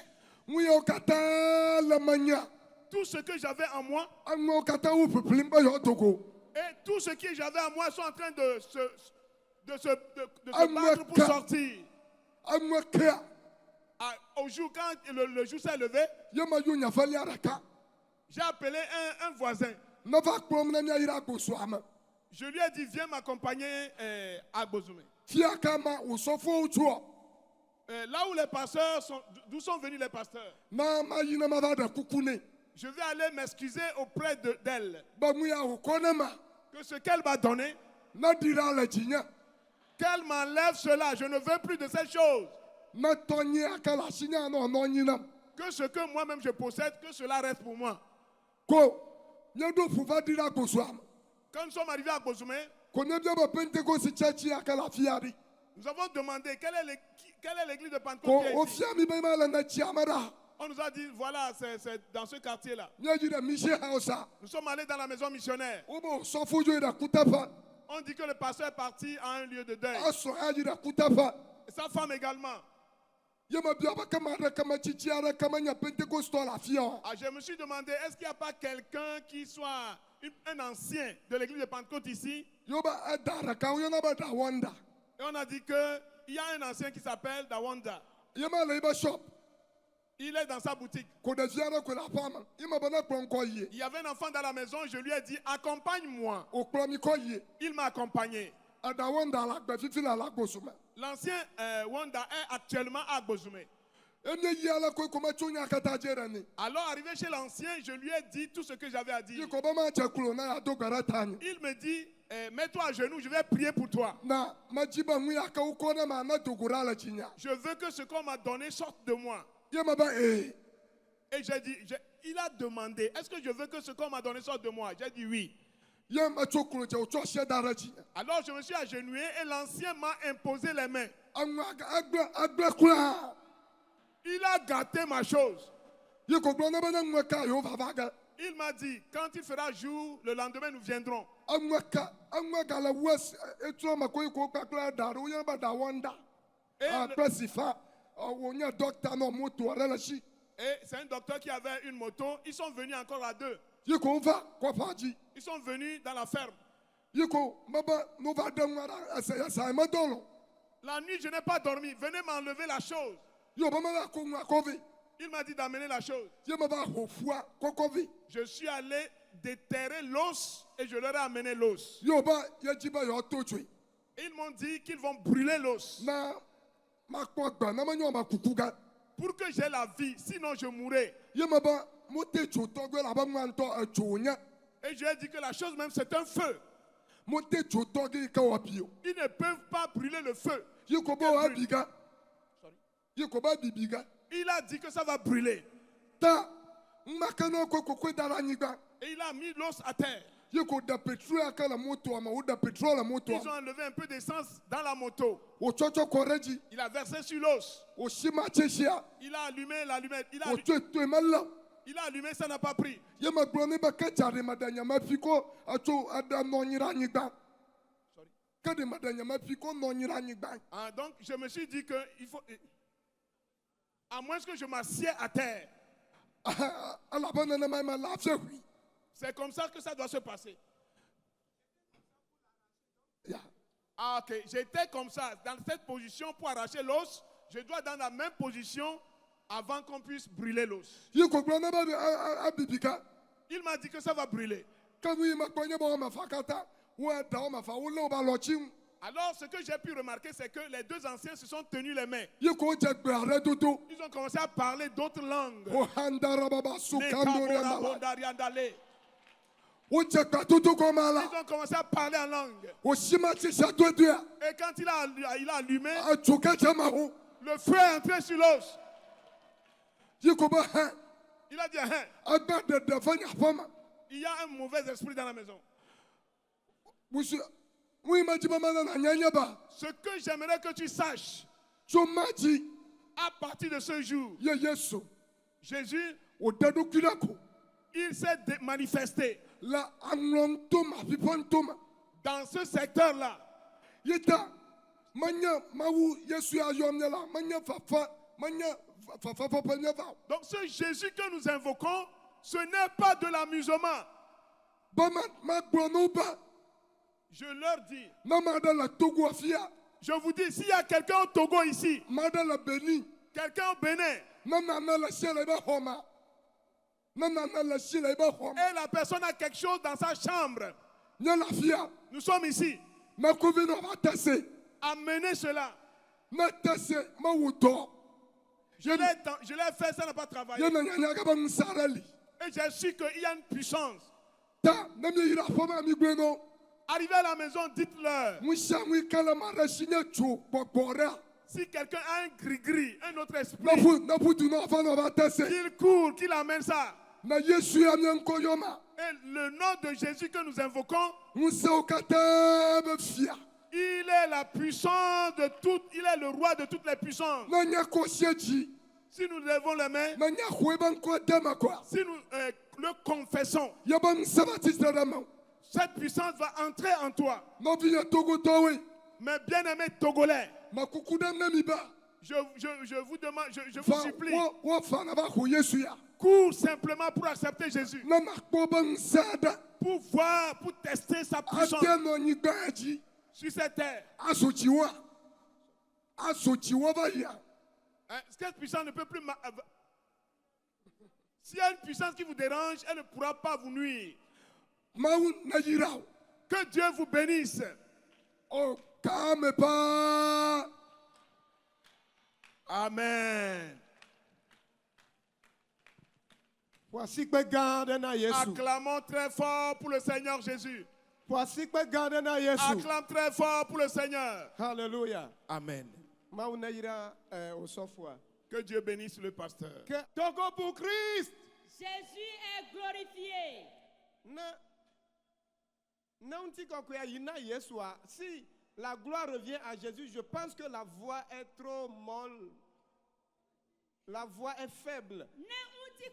Speaker 4: Muyo kata la manya.
Speaker 3: tout ce que j'avais en moi
Speaker 4: Ango kata u peplimba yo toko.
Speaker 3: et tout ce que j'avais en moi sont en train de se
Speaker 4: Ah,
Speaker 3: battre pour
Speaker 4: moi,
Speaker 3: sortir.
Speaker 4: Ango kea.
Speaker 3: Au jour, quand le jour s'est levé,
Speaker 4: Yema yo nya fali araka.
Speaker 3: j'ai appelé un voisin.
Speaker 4: Na va kpom na nya ira ko swama.
Speaker 3: Je lui ai dit, viens m'accompagner à Bozoumé.
Speaker 4: Fia kama usofo uchuo.
Speaker 3: Là où les pasteurs sont, d'où sont venus les pasteurs,
Speaker 4: Na ma yina ma va da kukune.
Speaker 3: je vais aller m'excuser auprès d'elle.
Speaker 4: Ba muya ukonema.
Speaker 3: Que ce qu'elle m'a donné,
Speaker 4: Na dira la jinya.
Speaker 3: qu'elle m'enlève cela. Je ne veux plus de ces choses.
Speaker 4: Na tonye akala sinya no no nyina.
Speaker 3: Que ce que moi-même je possède, que cela reste pour moi.
Speaker 4: Ko nyodo fuva dira ko swama.
Speaker 3: Quand nous sommes arrivés à Bozoumé,
Speaker 4: Ko ne bia ba pentecost chachi akala fiari.
Speaker 3: nous avons demandé quelle est l'église de Pentecôte
Speaker 4: Ko
Speaker 3: qui est ici.
Speaker 4: ofia mi be mala na chiamara.
Speaker 3: On nous a dit, voilà, c'est dans ce quartier-là.
Speaker 4: nye yi ɖe mission house a
Speaker 3: Nous sommes allés dans la maison missionnaire.
Speaker 4: wobe sɔfo dzo yi ɖe kuteƒe
Speaker 3: On dit que le pasteur est parti à un lieu de deuil.
Speaker 4: esɔ hã yi ɖe kuteƒe
Speaker 3: Et sa femme également.
Speaker 4: ye mebia be kema aɖeke metsitsi aɖeke menye pentekostɔ le afi ya o
Speaker 3: Ah, je me suis demandé, est-ce qu'il n'y a pas quelqu'un qui soit un ancien de l'église de Pentecôte ici?
Speaker 4: yewo be eda ɖeka woyɔna be da wanda
Speaker 3: Et on a dit qu'il y a un ancien qui s'appelle Dawanda.
Speaker 4: ye ma le yibe shop
Speaker 3: Il est dans sa boutique.
Speaker 4: ko ɖevi aɖe koe le aƒea me ye me be ne kplɔ ŋkɔ yie
Speaker 3: Il y avait un enfant dans la maison, je lui ai dit, accompagne-moi.
Speaker 4: wòkplɔ mi kɔ yie
Speaker 3: Il m'a accompagné.
Speaker 4: eda wanda le agbe fifi le agbosu me
Speaker 3: L'ancien Wanda est actuellement à Bozoumé.
Speaker 4: emie yi ale koe ko metso nya katã dze ɖe nɛ
Speaker 3: Alors, arrivé chez l'ancien, je lui ai dit tout ce que j'avais à dire.
Speaker 4: yi ko be madze klo na yeado gbe ɖe ta nye
Speaker 3: Il me dit, mets-toi à genoux, je vais prier pour toi.
Speaker 4: na medzi be nu yake wokɔ ne ma ne do go ɖa le tsi nya
Speaker 3: Je veux que ce qu'on m'a donné sorte de moi.
Speaker 4: ye me be
Speaker 3: Et j'ai dit, il a demandé, est-ce que je veux que ce qu'on m'a donné sorte de moi? J'ai dit oui.
Speaker 4: ye metso klo dze wotsɔ asie da ɖe tsi nya
Speaker 3: Alors je me suis agenouillé et l'ancien m'a imposé les mains.
Speaker 4: enu agble kura
Speaker 3: Il a gâté ma chose.
Speaker 4: yi ko gblɔ ne be ne ŋue ka yewo vava ge
Speaker 3: Il m'a dit, quand il fera jour, le lendemain nous viendrons.
Speaker 4: enu gale wu etrɔ me ko yi ko kpakple da ɖe woyɔna be da wanda
Speaker 3: Et,
Speaker 4: kple sifa wònye dɔkta nɔ moto aɖe le si
Speaker 3: et c'est un docteur qui avait une moto. Ils sont venus encore à deux.
Speaker 4: yi ko va kɔƒea dzi
Speaker 3: Ils sont venus dans la ferme.
Speaker 4: yi ko mebe no va ɖe ŋu aɖe esa medɔ lɔ
Speaker 3: La nuit, je n'ai pas dormi. Venez m'enlever la chose.
Speaker 4: yi wo be meva ko ŋua kɔ ve
Speaker 3: Il m'a dit d'amener la chose.
Speaker 4: ye meva ho fua kɔkɔ ve
Speaker 3: Je suis allé déterrer l'os et je leur ai amené l'os.
Speaker 4: yi wo be ye dzi be yewoato tsoe
Speaker 3: Ils m'ont dit qu'ils vont brûler l'os
Speaker 4: na makpɔ gbe ne menye ma kuku ga
Speaker 3: pour que j'ai la vie, sinon je mourrai.
Speaker 4: ye me be mote tso tɔgbe labe ŋua ŋutɔ etso wònye
Speaker 3: Et je lui ai dit que la chose même, c'est un feu.
Speaker 4: mote tso tɔgbe yi ke wɔbi o
Speaker 3: Ils ne peuvent pas brûler le feu.
Speaker 4: yi ko be woabi ga yi ko be bibi ga
Speaker 3: Il a dit que ça va brûler.
Speaker 4: ta ŋmake ne koe kokoe da ɖe anyigba
Speaker 3: Et il a mis l'os à terre.
Speaker 4: yi ko ɖe petro yake le motoa me woɖe petro le motoa
Speaker 3: Ils ont enlevé un peu d'essence dans la moto.
Speaker 4: me wòtsɔtsɔ kɔ ɖe dzi
Speaker 3: Il a versé sur l'os.
Speaker 4: wòsi matsesia
Speaker 3: Il a allumé l'allumette.
Speaker 4: wòtsoe toe melé
Speaker 3: Il a allumé, ça n'a pas pris.
Speaker 4: ye megblɔ nɛ be ke dza ɖe me ɖe nye mefi ko etso eɖe nɔ anyi ɖe anyigba ke ɖe me ɖe nye mefi ko nɔ anyi ɖe anyigba
Speaker 3: Ah, donc, je me suis dit que il faut. À moins que je m'assieds à terre.
Speaker 4: elabe nenema me le afi hui
Speaker 3: C'est comme ça que ça doit se passer.
Speaker 4: ya
Speaker 3: Ah, ok. J'étais comme ça, dans cette position pour arracher l'os. Je dois être dans la même position avant qu'on puisse brûler l'os.
Speaker 4: yi ko gblɔ ne be abibi ka
Speaker 3: Il m'a dit que ça va brûler.
Speaker 4: ke nu yi mekpɔ nye be wɔme fa katã wo eɖa wɔme fa wolé wobe alɔtsi ŋu
Speaker 3: Alors, ce que j'ai pu remarquer, c'est que les deux anciens se sont tenus les mains.
Speaker 4: yi ko wodze gbe aɖe dodo
Speaker 3: Ils ont commencé à parler d'autres langues.
Speaker 4: wohandarababa
Speaker 3: Les
Speaker 4: sukandoriamala
Speaker 3: Kabora-Bondariandale.
Speaker 4: wodze gbadodo gɔma la
Speaker 3: Ils ont commencé à parler en langue.
Speaker 4: wòsi matsesia dodoea
Speaker 3: Et quand il a allumé,
Speaker 4: etso ke dze me ho
Speaker 3: le feu est entré sur l'os.
Speaker 4: yi ko be hẽ
Speaker 3: Il a dit, hein,
Speaker 4: egbe ɖeɖe fe nye aƒe me
Speaker 3: il y a un mauvais esprit dans la maison.
Speaker 4: musu nu yi medzi be menena nye nye be
Speaker 3: Ce que j'aimerais que tu saches,
Speaker 4: tso ma dzi
Speaker 3: à partir de ce jour,
Speaker 4: ye yesu
Speaker 3: Jésus,
Speaker 4: wòde ɖokui ɖe ko
Speaker 3: il s'est manifesté
Speaker 4: le aŋlɔ ŋuto me afi ƒe ŋuto me
Speaker 3: dans ce secteur-là.
Speaker 4: yi ta menye mawu yesu ya yɔm nye la menye fafa menye fafafeƒe nye va o
Speaker 3: Donc ce Jésus que nous invoquons, ce n'est pas de l'amusement.
Speaker 4: be megblɔ ne wo be
Speaker 3: Je leur dis,
Speaker 4: ne ma ɖe le togo afia
Speaker 3: je vous dis, s'il y a quelqu'un au Togo ici,
Speaker 4: ma ɖe le beni
Speaker 3: quelqu'un au Bénin,
Speaker 4: ne nane le si le yibe xɔ me ne nane le si le yibe xɔ me
Speaker 3: et la personne a quelque chose dans sa chambre,
Speaker 4: nye le afia
Speaker 3: nous sommes ici.
Speaker 4: ne kovi ne va tese
Speaker 3: Amenez cela.
Speaker 4: ne tese mewò dɔ
Speaker 3: Je l'ai fait, ça n'a pas travaillé.
Speaker 4: ye ne nyanya ge be ŋusẽ aɖe li
Speaker 3: Et j'ai su qu'il y a une puissance.
Speaker 4: ta ne mieyi ɖe aƒe me mi gblɔe no
Speaker 3: Arrivez à la maison, dites-leur.
Speaker 4: nu sia nu yi ke le ma ɖe si nye tso gbɔgbɔ ɖea
Speaker 3: Si quelqu'un a un gris-gris, un autre
Speaker 4: ne
Speaker 3: esprit,
Speaker 4: ƒu du ne va ne va tese
Speaker 3: qu'il court, qu'il amène ça.
Speaker 4: ne yesu ya mie ŋkɔ yɔ ma
Speaker 3: Et le nom de Jésus que nous invoquons,
Speaker 4: ŋusẽwo katã be fia
Speaker 3: il est la puissance de toutes, il est le roi de toutes les puissances.
Speaker 4: ne nye kɔsie dzi
Speaker 3: Si nous levons les mains,
Speaker 4: na nya hoe ban ko dama kwa
Speaker 3: si nous le confessons,
Speaker 4: ya ban sabati sadama
Speaker 3: cette puissance va entrer en toi.
Speaker 4: no via togo towe
Speaker 3: Mes bien-aimés Togolais,
Speaker 4: makukuda na miba
Speaker 3: je vous demande, je vous
Speaker 4: fa
Speaker 3: supplie,
Speaker 4: wo fa na ba ho yesu ya
Speaker 3: cours simplement pour accepter Jésus,
Speaker 4: na makpo ban sada
Speaker 3: pour voir, pour tester sa puissance
Speaker 4: ateno nyi gbaji
Speaker 3: sur cette terre.
Speaker 4: asochiwa ba ya
Speaker 3: Hein, cette puissance ne peut plus... S'il y a une puissance qui vous dérange, elle ne pourra pas vous nuire.
Speaker 4: mawu na yirao
Speaker 3: Que Dieu vous bénisse.
Speaker 4: o kame pa
Speaker 3: Amen.
Speaker 5: Voici que garde na Yesu.
Speaker 3: Acclamons très fort pour le Seigneur Jésus.
Speaker 5: Voici que garde na Yesu.
Speaker 3: Acclame très fort pour le Seigneur.
Speaker 5: Hallelujah.
Speaker 3: Amen.
Speaker 5: Maou na ira au sofwa.
Speaker 3: Que Dieu bénisse le pasteur.
Speaker 5: Que Togo pour Christ.
Speaker 2: Jésus est glorifié.
Speaker 5: Na unti kokoya yina Yesua. Si la gloire revient à Jésus, je pense que la voix est trop molle. La voix est faible.
Speaker 2: Ne uti